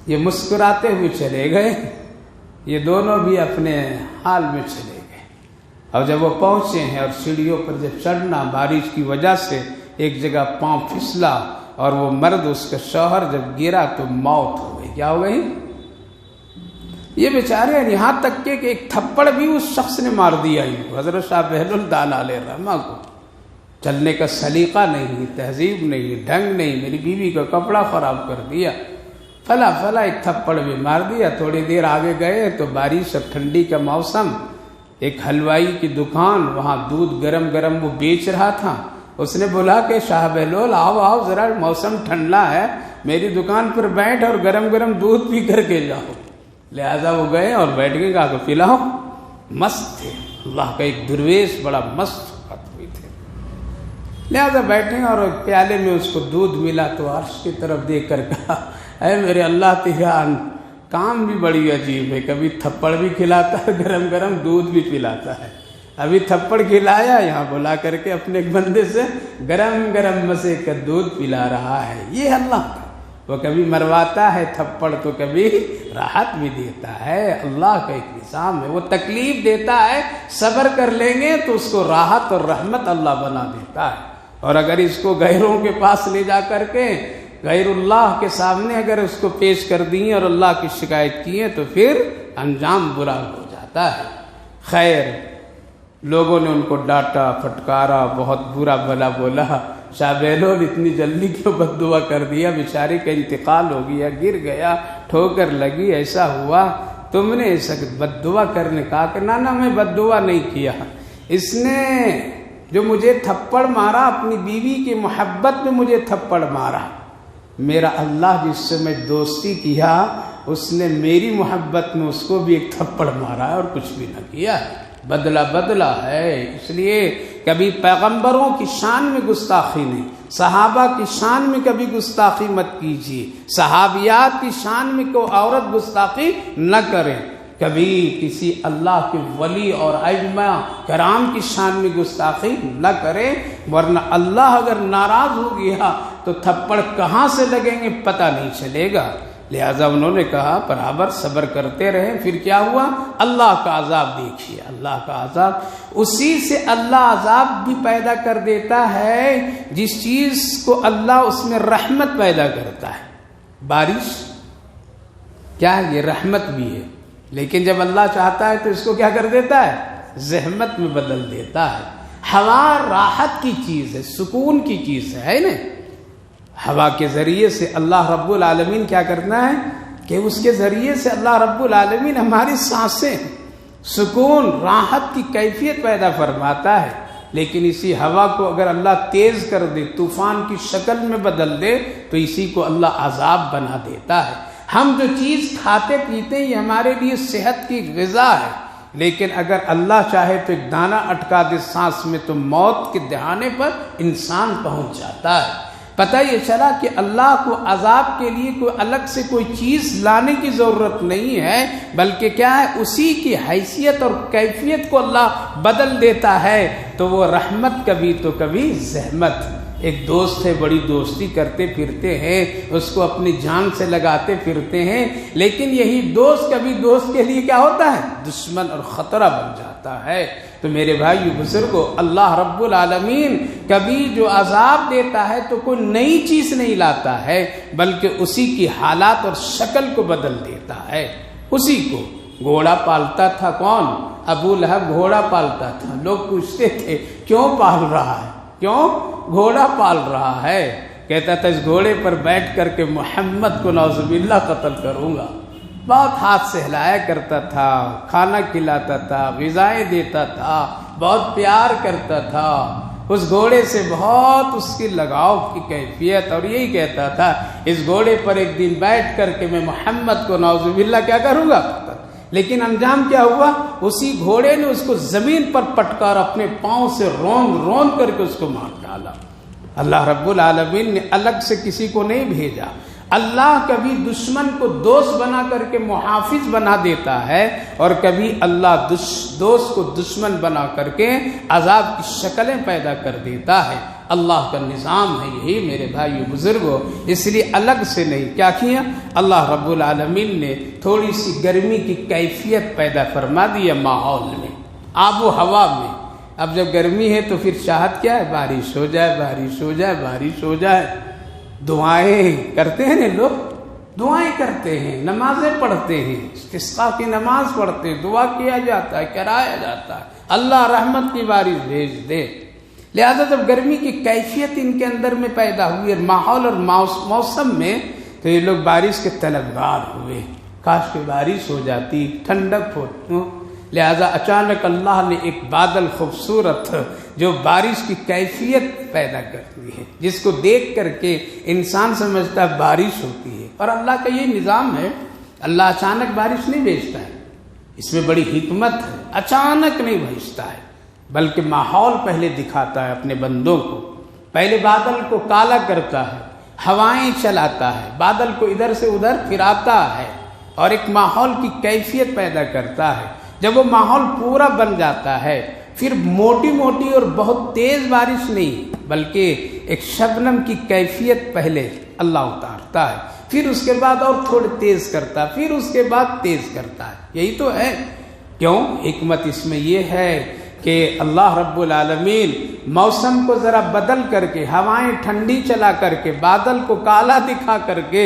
یہ مسکراتے ہوئے چلے گئے، یہ دونوں بھی اپنے حال میں چلے گئے، اور جب وہ پہنچے ہیں اور سیڑھیوں پر جب چڑھنا، بارش کی وجہ سے ایک جگہ پاؤں پھسلا، اور وہ مرد، اس کا شوہر جب گرا تو موت ہو گئی۔ کیا ہو گئی؟ یہ بیچارے یہاں تک کہ ایک تھپڑ بھی اس شخص نے مار دیا ان کو، حضرت شاہ بہل الدان علیہ الرحمہ کو۔ چلنے کا سلیقہ نہیں، تہذیب نہیں، ڈھنگ نہیں، میری بیوی کا کپڑا خراب کر دیا، فلا ایک تھپڑ بھی مار دیا۔ تھوڑی دیر آگے گئے تو بارش اور ٹھنڈی کا موسم، ایک حلوائی کی دکان، وہاں دودھ گرم گرم وہ بیچ رہا تھا۔ اس نے بولا کہ شاہ بہلول آؤ ذرا، موسم ٹھنڈا ہے، میری دکان پر بیٹھ اور گرم گرم دودھ پی کر کے جاؤ۔ لہذا وہ گئے اور بیٹھ کے کہا کہ پلاؤ۔ مست تھے، اللہ کا ایک درویش بڑا مست ہوئی تھے، لہذا بیٹھے اور پیالے میں اس کو دودھ ملا تو عرش کی طرف دیکھ کر کہا اے میرے اللہ، تیرا کام بھی بڑی عجیب ہے، کبھی تھپڑ بھی کھلاتا ہے، گرم گرم دودھ بھی پلاتا ہے۔ ابھی تھپڑ کھلایا، یہاں بلا کر کے اپنے ایک بندے سے گرم گرم مزے کا دودھ پلا رہا ہے۔ یہ اللہ کا، وہ کبھی مرواتا ہے تھپڑ تو کبھی راحت بھی دیتا ہے۔ اللہ کا ایک نظام ہے، وہ تکلیف دیتا ہے، صبر کر لیں گے تو اس کو راحت اور رحمت اللہ بنا دیتا ہے۔ اور اگر اس کو غیروں کے پاس لے جا کر کے غیر اللہ کے سامنے اگر اس کو پیش کر دیں اور اللہ کی شکایت کی ہے تو پھر انجام برا ہو جاتا ہے۔ خیر، لوگوں نے ان کو ڈانٹا، پھٹکارا، بہت برا بھلا بولا۔ شاہ بہلول اتنی جلدی کیوں بد دعا کر دیا، بیچارے کا انتقال ہو گیا، گر گیا، ٹھوکر لگی، ایسا ہوا، تم نے ایسا بد دعا کرنے کہا کہ نہ میں بد دعا نہیں کیا، اس نے جو مجھے تھپڑ مارا اپنی بیوی کی محبت میں مجھے تھپڑ مارا، میرا اللہ جس سے میں دوستی کیا اس نے میری محبت میں اس کو بھی ایک تھپڑ مارا ہے اور کچھ بھی نہ کیا، بدلہ ہے۔ اس لیے کبھی پیغمبروں کی شان میں گستاخی نہیں، صحابہ کی شان میں کبھی گستاخی مت کیجیے، صحابیات کی شان میں کوئی عورت گستاخی نہ کرے، کبھی کسی اللہ کے ولی اور ائمہ کرام کی شان میں گستاخی نہ کرے، ورنہ اللہ اگر ناراض ہو گیا تو تھپڑ کہاں سے لگیں گے پتہ نہیں چلے گا۔ لہذا انہوں نے کہا برابر صبر کرتے رہے۔ پھر کیا ہوا؟ اللہ کا عذاب دیکھیے، اللہ کا عذاب، اسی سے اللہ عذاب بھی پیدا کر دیتا ہے جس چیز کو اللہ اس میں رحمت پیدا کرتا ہے۔ بارش کیا ہے؟ یہ رحمت بھی ہے، لیکن جب اللہ چاہتا ہے تو اس کو کیا کر دیتا ہے؟ زحمت میں بدل دیتا ہے۔ ہوا راحت کی چیز ہے، سکون کی چیز ہے نا؟ ہوا کے ذریعے سے اللہ رب العالمین کیا کرنا ہے کہ اس کے ذریعے سے اللہ رب العالمین ہماری سانسیں سکون راحت کی کیفیت پیدا فرماتا ہے، لیکن اسی ہوا کو اگر اللہ تیز کر دے، طوفان کی شکل میں بدل دے تو اسی کو اللہ عذاب بنا دیتا ہے۔ ہم جو چیز کھاتے پیتے ہیں یہ ہمارے لیے صحت کی غذا ہے، لیکن اگر اللہ چاہے تو ایک دانہ اٹکا دے سانس میں تو موت کے دہانے پر انسان پہنچ جاتا ہے۔ پتہ یہ چلا کہ اللہ کو عذاب کے لیے کوئی الگ سے کوئی چیز لانے کی ضرورت نہیں ہے، بلکہ کیا ہے، اسی کی حیثیت اور کیفیت کو اللہ بدل دیتا ہے، تو وہ رحمت کبھی تو کبھی زحمت۔ ایک دوست ہے، بڑی دوستی کرتے پھرتے ہیں، اس کو اپنی جان سے لگاتے پھرتے ہیں، لیکن یہی دوست کبھی دوست کے لیے کیا ہوتا ہے؟ دشمن اور خطرہ بن جاتا ہے۔ تو میرے بھائی بزرگوں، اللہ رب العالمین کبھی جو عذاب دیتا ہے تو کوئی نئی چیز نہیں لاتا ہے، بلکہ اسی کی حالات اور شکل کو بدل دیتا ہے۔ اسی کو گھوڑا پالتا تھا کون؟ ابو لہب گھوڑا پالتا تھا۔ لوگ پوچھتے تھے کیوں پال رہا ہے، کیوں گھوڑا پال رہا ہے؟ کہتا تھا اس گھوڑے پر بیٹھ کر کے محمد کو نعوذ باللہ قتل کروں گا۔ بہت ہاتھ سے ہلایا کرتا تھا، کھانا کھلاتا تھا، غذائیں دیتا تھا، بہت پیار کرتا تھا، اس گھوڑے سے بہت اس کی لگاؤ کی کیفیت، اور یہی کہتا تھا اس گھوڑے پر ایک دن بیٹھ کر کے میں محمد کو نعوذ باللہ کیا کروں گا؟ لیکن انجام کیا ہوا؟ اسی گھوڑے نے اس کو زمین پر پٹکار اپنے پاؤں سے رون کر کے اس کو مار ڈالا۔ اللہ رب العالمین نے الگ سے کسی کو نہیں بھیجا۔ اللہ کبھی دشمن کو دوست بنا کر کے محافظ بنا دیتا ہے، اور کبھی اللہ دوست کو دشمن بنا کر کے عذاب کی شکلیں پیدا کر دیتا ہے۔ اللہ کا نظام ہے یہی میرے بھائی بزرگوں، اس لیے الگ سے نہیں۔ کیا کیا؟ اللہ رب العالمین نے تھوڑی سی گرمی کی کیفیت پیدا فرما دی ہے ماحول میں، آب و ہوا میں۔ اب جب گرمی ہے تو پھر چاہت کیا ہے؟ بارش ہو جائے، بارش ہو جائے، بارش ہو جائے۔ دعائیں کرتے ہیں نا لوگ، دعائیں کرتے ہیں، نمازیں پڑھتے ہیں، استسقاء کی نماز پڑھتے ہیں، دعا کیا جاتا ہے، کرایا جاتا ہے اللہ رحمت کی بارش بھیج دے۔ لہذا جب گرمی کی کیفیت ان کے اندر میں پیدا ہوئی اور ماحول اور موسم میں، تو یہ لوگ بارش کے طلبگار ہوئے، کاش کہ بارش ہو جاتی، ٹھنڈک ہو۔ لہذا اچانک اللہ نے ایک بادل خوبصورت جو بارش کی کیفیت پیدا کرتی ہے، جس کو دیکھ کر کے انسان سمجھتا ہے بارش ہوتی ہے، اور اللہ کا یہ نظام ہے، اللہ اچانک بارش نہیں بھیجتا ہے، اس میں بڑی حکمت ہے، اچانک نہیں بھیجتا ہے، بلکہ ماحول پہلے دکھاتا ہے اپنے بندوں کو، پہلے بادل کو کالا کرتا ہے، ہوائیں چلاتا ہے، بادل کو ادھر سے ادھر پھراتا ہے اور ایک ماحول کی کیفیت پیدا کرتا ہے۔ جب وہ ماحول پورا بن جاتا ہے، پھر موٹی موٹی اور بہت تیز بارش نہیں، بلکہ ایک شبنم کی کیفیت پہلے اللہ اتارتا ہے، پھر اس کے بعد اور تھوڑی تیز کرتا ہے، پھر اس کے بعد تیز کرتا ہے۔ یہی تو ہے، کیوں؟ حکمت اس میں یہ ہے کہ اللہ رب العالمین موسم کو ذرا بدل کر کے، ہوائیں ٹھنڈی چلا کر کے، بادل کو کالا دکھا کر کے،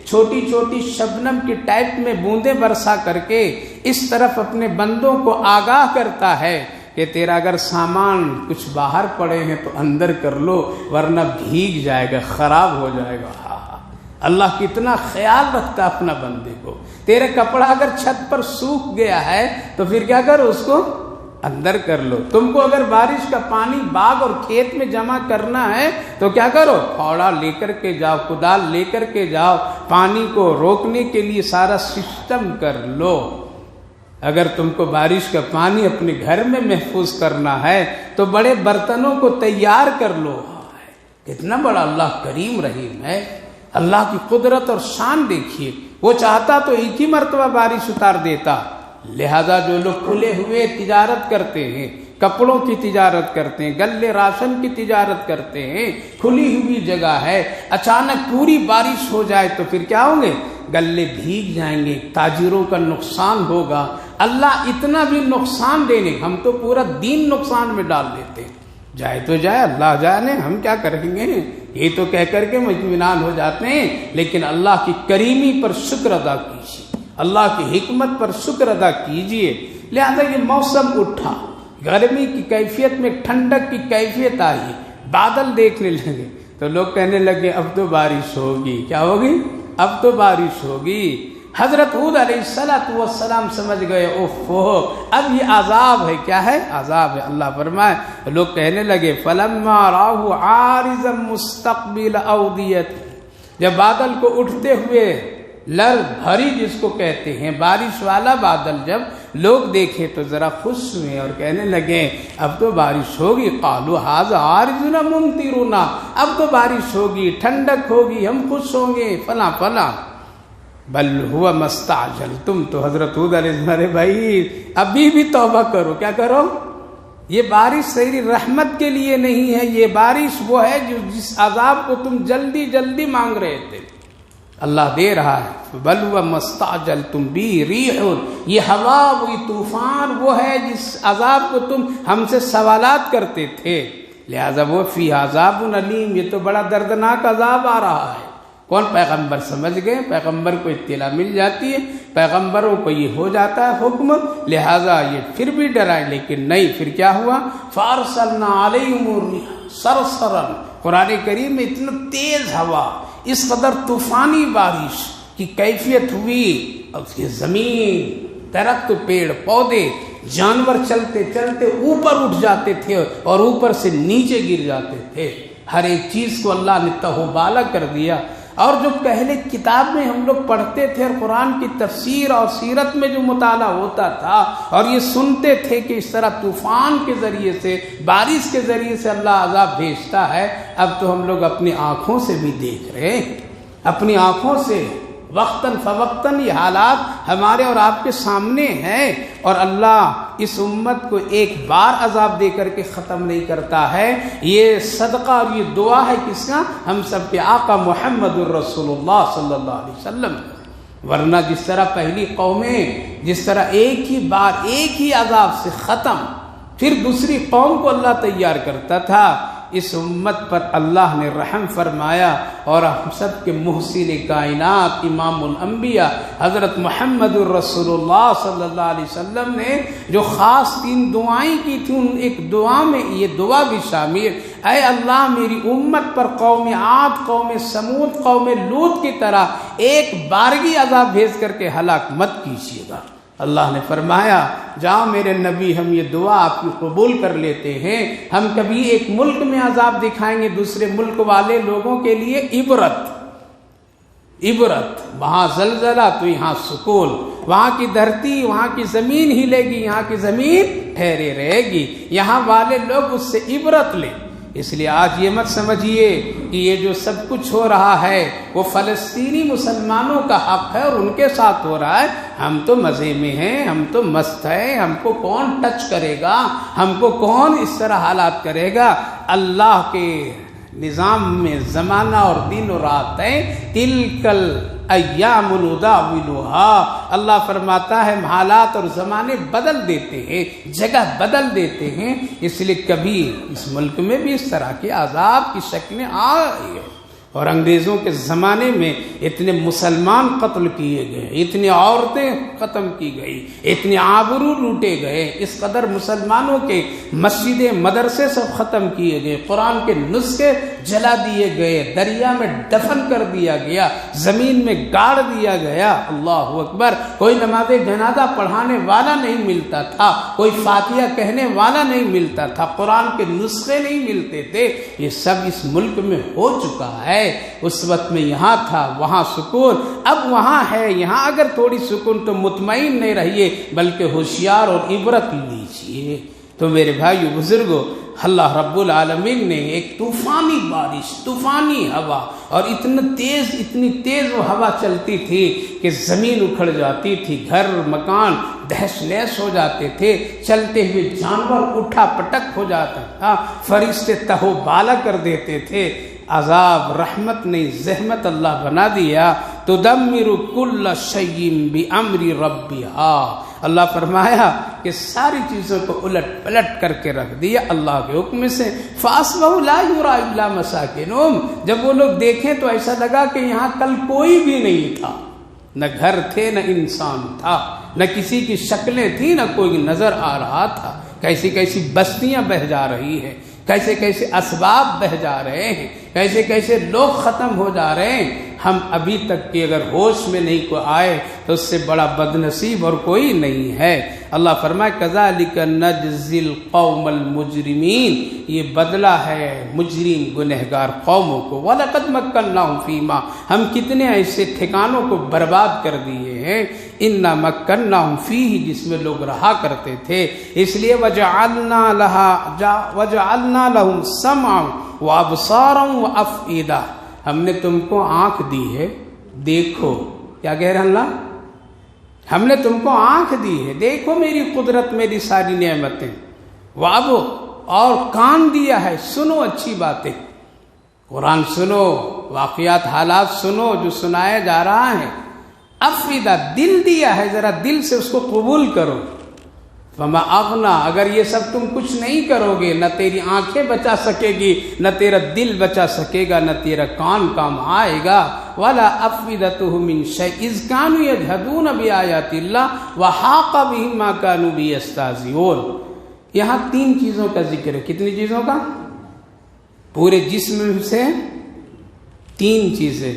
چھوٹی چھوٹی شبنم کی ٹائپ میں بوندیں برسا کر کے اس طرف اپنے بندوں کو آگاہ کرتا ہے کہ تیرا اگر سامان کچھ باہر پڑے ہیں تو اندر کر لو، ورنہ بھیگ جائے گا، خراب ہو جائے گا۔ اللہ کتنا خیال رکھتا اپنا بندے کو۔ تیرے کپڑا اگر چھت پر سوکھ گیا ہے تو پھر کیا کرو، اس کو اندر کر لو۔ تم کو اگر بارش کا پانی باغ اور کھیت میں جمع کرنا ہے تو کیا کرو، پھاوڑا لے کر کے جاؤ، کدال لے کر کے جاؤ، پانی کو روکنے کے لیے سارا سسٹم کر لو۔ اگر تم کو بارش کا پانی اپنے گھر میں محفوظ کرنا ہے تو بڑے برتنوں کو تیار کر لو۔ کتنا بڑا اللہ کریم رحیم ہے، اللہ کی قدرت اور شان دیکھیے۔ وہ چاہتا تو ایک ہی مرتبہ بارش اتار دیتا۔ لہذا جو لوگ کھلے ہوئے تجارت کرتے ہیں، کپڑوں کی تجارت کرتے ہیں، گلے راشن کی تجارت کرتے ہیں، کھلی ہوئی جگہ ہے، اچانک پوری بارش ہو جائے تو پھر کیا ہوں گے، گلے بھیگ جائیں گے، تاجروں کا نقصان ہوگا۔ اللہ اتنا بھی نقصان دینے، ہم تو پورا دین نقصان میں ڈال دیتے ہیں۔ جائے تو جائے، اللہ جانے ہم کیا کریں گے، یہ تو کہہ کر کے اطمینان ہو جاتے ہیں۔ لیکن اللہ کی کریمی پر شکر ادا کیجیے، اللہ کی حکمت پر شکر ادا کیجیے۔ لہذا یہ موسم اٹھا، گرمی کی کیفیت میں ٹھنڈک کی کیفیت آئی، بادل دیکھنے لگے تو لوگ کہنے لگے اب تو بارش ہوگی۔ کیا ہوگی؟ اب تو بارش ہوگی۔ حضرت ہود علیہ السلام سمجھ گئے اوفو، اب یہ عذاب ہے۔ کیا ہے؟ عذاب ہے۔ اللہ فرمائے لوگ کہنے لگے فلما راہ عارضا مستقبل اودیت، جب بادل کو اٹھتے ہوئے لر بھری جس کو کہتے ہیں، بارش والا بادل جب لوگ دیکھے تو ذرا خوش ہوئے اور کہنے لگے اب تو بارش ہوگی۔ قالوا ھذا عارض ممطرنا، اب تو بارش ہوگی، ٹھنڈک ہوگی، ہم خوش ہوں گے، فلاں فلاں۔ بل ہوا مستعجلتم، تو حضرت ہود علیہ السلام، ارے بھائی ابھی بھی توبہ کرو۔ کیا کرو؟ یہ بارش تیری رحمت کے لیے نہیں ہے، یہ بارش وہ ہے جس عذاب کو تم جلدی جلدی مانگ رہے تھے، اللہ دے رہا ہے۔ بل ہوا مستعجلتم بی ریح، یہ ہوا وہی طوفان وہ ہے جس عذاب کو تم ہم سے سوالات کرتے تھے، لہذا وہ فی عذاب علیم، یہ تو بڑا دردناک عذاب آ رہا ہے۔ کون؟ پیغمبر سمجھ گئے، پیغمبر کو اطلاع مل جاتی ہے، پیغمبروں کو یہ ہو جاتا ہے حکم، لہذا یہ پھر بھی ڈرائے، لیکن نہیں۔ پھر کیا ہوا؟ فارسلنا علیہم الریح صرصرا، قرآن کریم میں اتنا تیز ہوا، اس قدر طوفانی بارش کی کیفیت ہوئی، اور یہ زمین، درخت، پیڑ پودے، جانور چلتے چلتے اوپر اٹھ جاتے تھے اور اوپر سے نیچے گر جاتے تھے۔ ہر ایک چیز کو اللہ نے تہوبالا کر دیا۔ اور جو پہلے کتاب میں ہم لوگ پڑھتے تھے اور قرآن کی تفسیر اور سیرت میں جو مطالعہ ہوتا تھا اور یہ سنتے تھے کہ اس طرح طوفان کے ذریعے سے، بارش کے ذریعے سے اللہ عذاب بھیجتا ہے، اب تو ہم لوگ اپنی آنکھوں سے بھی دیکھ رہے ہیں، اپنی آنکھوں سے وقتاً فوقتاً یہ حالات ہمارے اور آپ کے سامنے ہیں۔ اور اللہ اس امت کو ایک بار عذاب دے کر کے ختم نہیں کرتا ہے، یہ صدقہ اور یہ دعا ہے کس کا؟ ہم سب کے آقا محمد الرسول اللہ صلی اللہ علیہ وسلم۔ ورنہ جس طرح پہلی قومیں جس طرح ایک ہی بار ایک ہی عذاب سے ختم، پھر دوسری قوم کو اللہ تیار کرتا تھا، اس امت پر اللہ نے رحم فرمایا اور ہم سب کے محسن کائنات امام الانبیاء حضرت محمد الرسول اللہ صلی اللہ علیہ وسلم نے جو خاص 3 دعائیں کی تھیں، ان ایک دعا میں یہ دعا بھی شامل، اے اللہ میری امت پر قوم عاد، قوم سمود، قوم لوط کی طرح ایک بارگی عذاب بھیج کر کے ہلاک مت کیجیے گا۔ اللہ نے فرمایا جاؤ میرے نبی، ہم یہ دعا آپ کی قبول کر لیتے ہیں، ہم کبھی ایک ملک میں عذاب دکھائیں گے دوسرے ملک والے لوگوں کے لیے عبرت، وہاں زلزلہ تو یہاں سکون، وہاں کی دھرتی، وہاں کی زمین ہلے گی، یہاں کی زمین ٹھہرے رہے گی، یہاں والے لوگ اس سے عبرت لیں۔ اس لیے آج یہ مت سمجھیے کہ یہ جو سب کچھ ہو رہا ہے وہ فلسطینی مسلمانوں کا حق ہے اور ان کے ساتھ ہو رہا ہے، ہم تو مزے میں ہیں، ہم تو مست ہیں، ہم کو کون ٹچ کرے گا، ہم کو کون اس طرح حالات کرے گا۔ اللہ کے نظام میں زمانہ اور دن اور رات ہے، تلکل ایام نداولها، اللہ فرماتا ہے حالات اور زمانے بدل دیتے ہیں، جگہ بدل دیتے ہیں، اس لیے کبھی اس ملک میں بھی اس طرح کے عذاب کی شکلیں آ رہی ہیں۔ اور انگریزوں کے زمانے میں اتنے مسلمان قتل کیے گئے، اتنی عورتیں ختم کی گئی، اتنے آبرو لوٹے گئے، اس قدر مسلمانوں کے مسجدیں مدرسے سب ختم کیے گئے، قرآن کے نسخے جلا دیے گئے، دریا میں دفن کر دیا گیا، زمین میں گاڑ دیا گیا۔ اللہ اکبر، کوئی نماز جنازہ پڑھانے والا نہیں ملتا تھا، کوئی فاتحہ کہنے والا نہیں ملتا تھا، قرآن کے نسخے نہیں ملتے تھے، یہ سب اس ملک میں ہو چکا ہے۔ اس وقت میں یہاں تھا، وہاں سکون، اب وہاں ہے، یہاں اگر تھوڑی سکون تو مطمئن نہیں رہیے بلکہ ہوشیار اور عبرت لیجیے۔ تو میرے بھائیو بزرگوں، اللہ رب العالمین نے ایک طوفانی بارش، طوفانی ہوا، اور اتنی تیز وہ ہوا چلتی تھی کہ زمین اکھڑ جاتی تھی، گھر مکان دہش نہش ہو جاتے تھے، چلتے ہوئے جانور اٹھا پٹک ہو جاتا تھا، فرشتے تہو بالا کر دیتے تھے۔ عذاب رحمت نہیں زحمت اللہ بنا دیا۔ تدمر کل شیء بامر ربها، اللہ فرمایا کہ ساری چیزوں کو الٹ پلٹ کر کے رکھ دیا اللہ کے حکم سے۔ فاصبحوا لا یری الا مساکنہم، جب وہ لوگ دیکھیں تو ایسا لگا کہ یہاں کل کوئی بھی نہیں تھا، نہ گھر تھے، نہ انسان تھا، نہ کسی کی شکلیں تھیں، نہ کوئی نظر آ رہا تھا۔ کیسی کیسی بستیاں بہہ جا رہی ہیں، کیسے کیسے اسباب بہہ جا رہے ہیں، کیسے کیسے لوگ ختم ہو جا رہے ہیں۔ ہم ابھی تک کہ اگر ہوش میں نہیں کو آئے تو اس سے بڑا بدنصیب اور کوئی نہیں ہے۔ اللہ فرمائے کذالک نجزی القوم المجرمین، یہ بدلہ ہے مجرم گنہگار قوموں کو۔ وَلَقَدْ مَكَّنَّاهُمْ فِيمَا، ہم کتنے ایسے ٹھکانوں کو برباد کر دیے ہیں، اِنَّا مَكَّنَّاهُمْ فِيهِ، جس میں لوگ رہا کرتے تھے، اس لیے وَجَعَلْنَا لَهُمْ سَمْعًا وَأَبْصَارًا وَأَفْئِدَةً، ہم نے تم کو آنکھ دی ہے، دیکھو، کیا کہہ رہے ہیں اللہ؟ ہم نے تم کو آنکھ دی ہے، دیکھو میری قدرت، میری ساری نعمتیں، واب، اور کان دیا ہے، سنو اچھی باتیں، قرآن سنو، واقعات حالات سنو جو سنایا جا رہا ہے، افئدہ، دل دیا ہے، ذرا دل سے اس کو قبول کرو۔ فما اغنا، اگر یہ سب تم کچھ نہیں کرو گے، نہ تیری آنکھیں بچا سکے گی، نہ تیرا دل بچا سکے گا، نہ تیرا کان کام آئے گا۔ ولا افئدتهم من شيء اذ كانوا يجحدون بآيات الله وحاق بهم ما كانوا به يستهزئون۔ یہاں 3 چیزوں کا ذکر ہے، کتنی چیزوں کا؟ پورے جسم سے 3 چیزیں،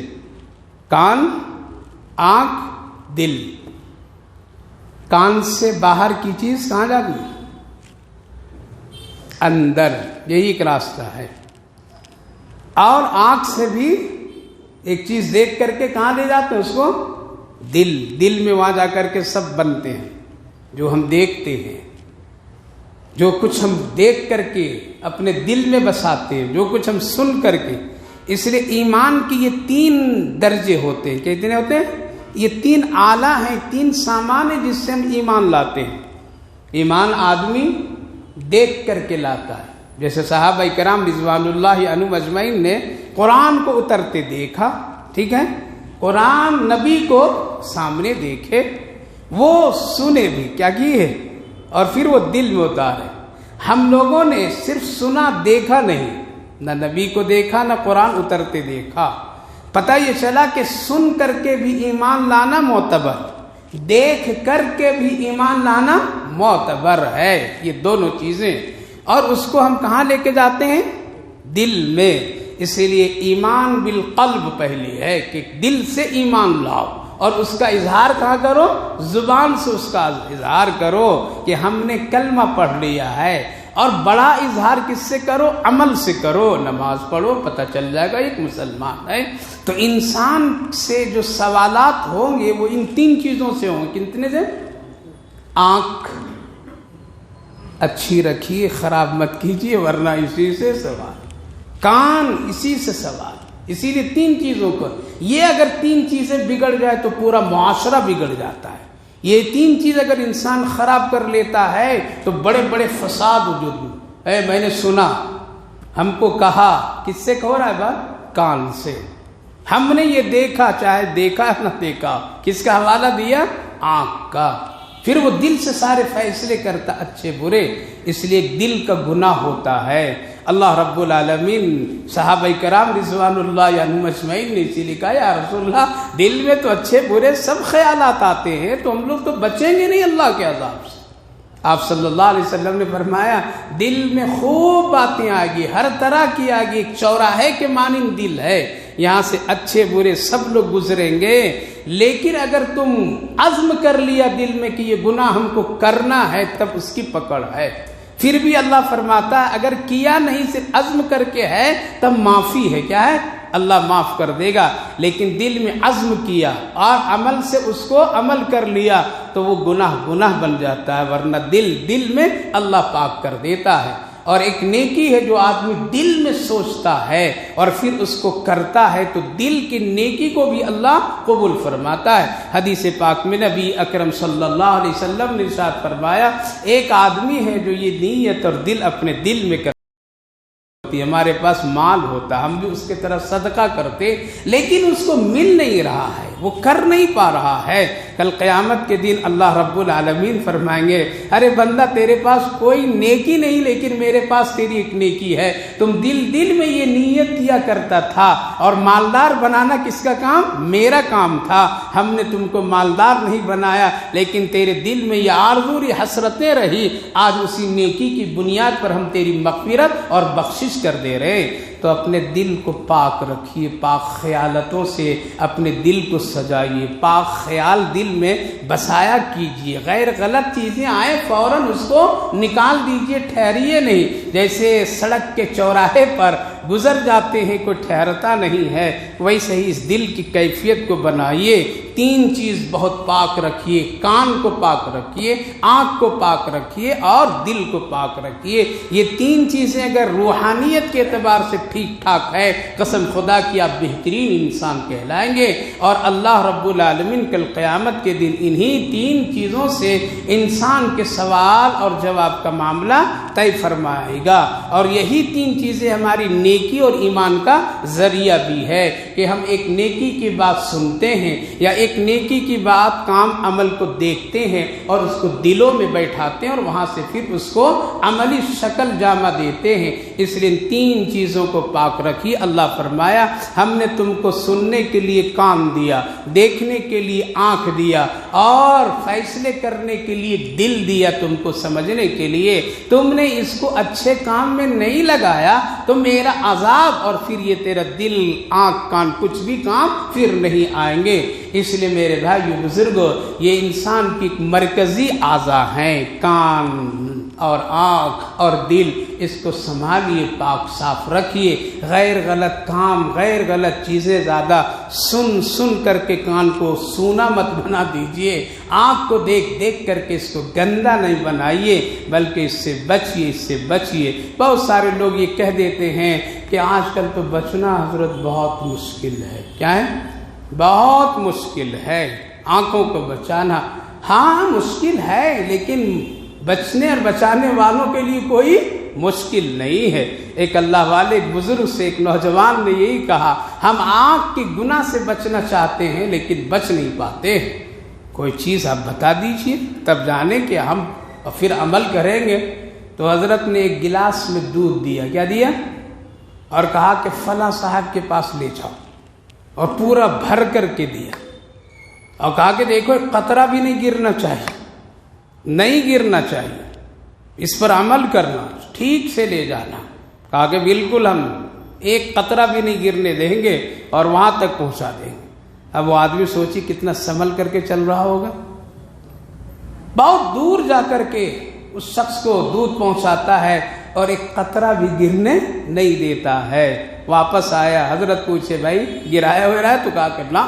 کان، آنکھ، دل۔ کان سے باہر کی چیز کہاں جاتی ہے؟ اندر، یہی ایک راستہ ہے۔ اور آنکھ سے بھی ایک چیز دیکھ کر کے کہاں لے جاتے ہیں اس کو؟ دل میں وہاں جا کر کے سب بنتے ہیں جو ہم دیکھتے ہیں، جو کچھ ہم دیکھ کر کے اپنے دل میں بساتے ہیں، جو کچھ ہم سن کر کے۔ اس لیے ایمان کی یہ 3 درجے ہوتے ہیں، کتنے ہوتے ہیں؟ یہ 3 آلہ ہیں، 3 سامان ہیں جس سے ہم ایمان لاتے ہیں۔ ایمان آدمی دیکھ کر کے لاتا ہے، جیسے صحابہ کرام رضوان اللہ عنہم اجمعین نے قرآن کو اترتے دیکھا، ٹھیک ہے، قرآن نبی کو سامنے دیکھے، وہ سنے بھی، کیا کی ہے، اور پھر وہ دل میں اتارے۔ ہم لوگوں نے صرف سنا، دیکھا نہیں، نہ نبی کو دیکھا نہ قرآن اترتے دیکھا۔ پتہ یہ چلا کہ سن کر کے بھی ایمان لانا معتبر، دیکھ کر کے بھی ایمان لانا معتبر ہے، یہ دونوں چیزیں۔ اور اس کو ہم کہاں لے کے جاتے ہیں؟ دل میں۔ اسی لیے ایمان بالقلب پہلی ہے کہ دل سے ایمان لاؤ، اور اس کا اظہار کہاں کرو؟ زبان سے اس کا اظہار کرو کہ ہم نے کلمہ پڑھ لیا ہے۔ اور بڑا اظہار کس سے کرو؟ عمل سے کرو، نماز پڑھو، پتہ چل جائے گا ایک مسلمان ہے۔ تو انسان سے جو سوالات ہوں گے وہ ان تین چیزوں سے ہوں گے۔ کتنے سے؟ آنکھ اچھی رکھیے، خراب مت کیجیے ورنہ اسی سے سوال، کان اسی سے سوال۔ اسی لیے تین چیزوں کو، یہ اگر تین چیزیں بگڑ جائے تو پورا معاشرہ بگڑ جاتا ہے۔ یہ تین چیز اگر انسان خراب کر لیتا ہے تو بڑے بڑے فساد وجود ہے۔ میں نے سنا، ہم کو کہا، کس سے کہو رہا ہے بات؟ کان سے۔ ہم نے یہ دیکھا، چاہے دیکھا نہ دیکھا، کس کا حوالہ دیا؟ آنکھ کا۔ پھر وہ دل سے سارے فیصلے کرتا، اچھے برے۔ اس لیے دل کا گناہ ہوتا ہے۔ اللہ رب العالمین، صحابہ کرام رضوان اللہ عنہم اجمعین نے اسی لیے کہا یا رسول اللہ، دل میں تو اچھے برے سب خیالات آتے ہیں، تو ہم لوگ تو بچیں گے نہیں اللہ کے عذاب سے۔ آپ صلی اللہ علیہ وسلم نے فرمایا دل میں خوب باتیں آئے گی، ہر طرح کی آئے گی، ایک چوراہے کے مانند دل ہے، یہاں سے اچھے برے سب لوگ گزریں گے۔ لیکن اگر تم عزم کر لیا دل میں کہ یہ گناہ ہم کو کرنا ہے، تب اس کی پکڑ ہے۔ پھر بھی اللہ فرماتا ہے اگر کیا نہیں، صرف عزم کر کے ہے، تب معافی ہے۔ کیا ہے؟ اللہ معاف کر دے گا۔ لیکن دل میں عزم کیا اور عمل سے اس کو عمل کر لیا تو وہ گناہ بن جاتا ہے، ورنہ دل میں اللہ پاک کر دیتا ہے۔ اور ایک نیکی ہے جو آدمی دل میں سوچتا ہے اور پھر اس کو کرتا ہے، تو دل کی نیکی کو بھی اللہ قبول فرماتا ہے۔ حدیث پاک میں نبی اکرم صلی اللہ علیہ وسلم نے ارشاد فرمایا ایک آدمی ہے جو یہ نیت اور دل اپنے دل میں ہمارے پاس مال ہوتا، ہم بھی اس کے طرف صدقہ کرتے، لیکن اس کو مل نہیں رہا ہے، وہ کر نہیں پا رہا ہے۔ کل قیامت کے دن اللہ رب العالمین فرمائیں گے ارے بندہ تیرے پاس کوئی نیکی نہیں، لیکن میرے پاس تیری ایک نیکی ہے، تم دل میں یہ نیت کیا کرتا تھا، اور مالدار بنانا کس کا کام؟ میرا کام تھا۔ ہم نے تم کو مالدار نہیں بنایا، لیکن تیرے دل میں یہ آرزو حسرتیں رہی، آج اسی نیکی کی بنیاد پر ہم تیری مغفرت اور بخشش کر دے رہے۔ تو اپنے دل کو پاک رکھیے، پاک خیالتوں سے اپنے دل کو سجائیے، پاک خیال دل میں بسایا کیجیے، غیر غلط چیزیں آئیں فوراً اس کو نکال دیجیے، ٹھہریے نہیں۔ جیسے سڑک کے چوراہے پر گزر جاتے ہیں، کوئی ٹھہرتا نہیں ہے، ویسے ہی اس دل کی کیفیت کو بنائیے۔ تین چیز بہت پاک رکھیے، کان کو پاک رکھیے، آنکھ کو پاک رکھیے اور دل کو پاک رکھیے۔ یہ تین چیزیں اگر روحانیت کے اعتبار سے ٹھیک ٹھاک ہے، قسم خدا کی آپ بہترین انسان کہلائیں گے، اور اللہ رب العالمین کل قیامت کے دن انہی تین چیزوں سے انسان کے سوال اور جواب کا معاملہ طے فرمائے گا۔ اور یہی تین چیزیں ہماری نیکی اور ایمان کا ذریعہ بھی ہے کہ ہم ایک نیکی کی بات سنتے ہیں یا ایک نیکی کی بات کام عمل کو دیکھتے ہیں اور اس کو دلوں میں بیٹھاتے ہیں اور وہاں سے پھر اس کو عملی شکل جامہ دیتے ہیں۔ اس لیے تین چیزوں کو پاک رکھیے۔ اللہ فرمایا ہم نے تم کو سننے کے لیے کان دیا، دیکھنے کے لیے آنکھ دیا اور فیصلے کرنے کے لیے دل دیا، تم کو سمجھنے کے لیے۔ تم نے اس کو اچھے کام میں نہیں لگایا تو میرا عذاب اور پھر یہ تیرا دل، آنکھ، کان کچھ بھی کام پھر نہیں آئیں گے۔ اس لیے میرے بھائیو بزرگو، یہ انسان کی مرکزی اعضاء ہیں، کان اور آنکھ اور دل، اس کو سنبھالیے، پاک صاف رکھیے، غیر غلط کام، غیر غلط چیزیں زیادہ سن کر کے کان کو سونا مت بنا دیجئے، آنکھ کو دیکھ کر کے اس کو گندا نہیں بنائیے، بلکہ اس سے بچیے۔ بہت سارے لوگ یہ کہہ دیتے ہیں کہ آج کل تو بچنا حضرت بہت مشکل ہے۔ کیا ہے؟ بہت مشکل ہے آنکھوں کو بچانا۔ ہاں مشکل ہے، لیکن بچنے اور بچانے والوں کے لیے کوئی مشکل نہیں ہے۔ ایک اللہ والے ایک بزرگ سے ایک نوجوان نے یہی کہا، ہم آنکھ کے گناہ سے بچنا چاہتے ہیں لیکن بچ نہیں پاتے ہیں، کوئی چیز آپ بتا دیجئے تب جانے کہ ہم پھر عمل کریں گے۔ تو حضرت نے ایک گلاس میں دودھ دیا، کیا دیا؟ اور کہا کہ فلاں صاحب کے پاس لے جاؤ، اور پورا بھر کر کے دیا، اور کہا کہ دیکھو ایک قطرہ بھی نہیں گرنا چاہیے، نہیں گرنا چاہیے، اس پر عمل کرنا، ٹھیک سے لے جانا۔ کہا کہ بالکل ہم ایک قطرہ بھی نہیں گرنے دیں گے اور وہاں تک پہنچا دیں گے۔ اب وہ آدمی سوچی کتنا سنبھل کر کے چل رہا ہوگا، بہت دور جا کر کے اس شخص کو دودھ پہنچاتا ہے اور ایک قطرہ بھی گرنے نہیں دیتا ہے۔ واپس آیا، حضرت پوچھے بھائی گرایا ہو رہا ہے؟ تو کہا کہ نہ،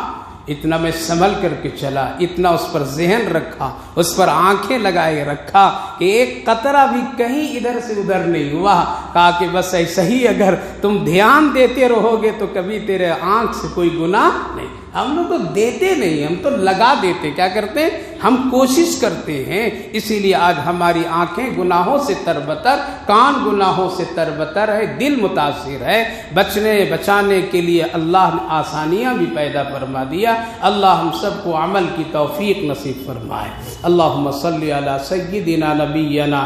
اتنا میں سنبھل کر کے چلا، اتنا اس پر ذہن رکھا، اس پر آنکھیں لگائے رکھا کہ ایک قطرہ بھی کہیں ادھر سے ادھر نہیں ہوا۔ کہا کہ بس ایسا ہی اگر تم دھیان دیتے رہو گے تو کبھی تیرے آنکھ سے کوئی گناہ نہیں۔ ہم لوگ تو دیتے نہیں، ہم تو لگا دیتے، کیا کرتے ہیں؟ ہم کوشش کرتے ہیں۔ اسی لیے آج ہماری آنکھیں گناہوں سے تربتر، کان گناہوں سے تربتر ہے، دل متاثر ہے۔ بچانے کے لیے اللہ نے آسانیاں بھی پیدا فرما دیا۔ اللہ ہم سب کو عمل کی توفیق نصیب فرمائے۔ اللہم صلی علی سیدنا نبینا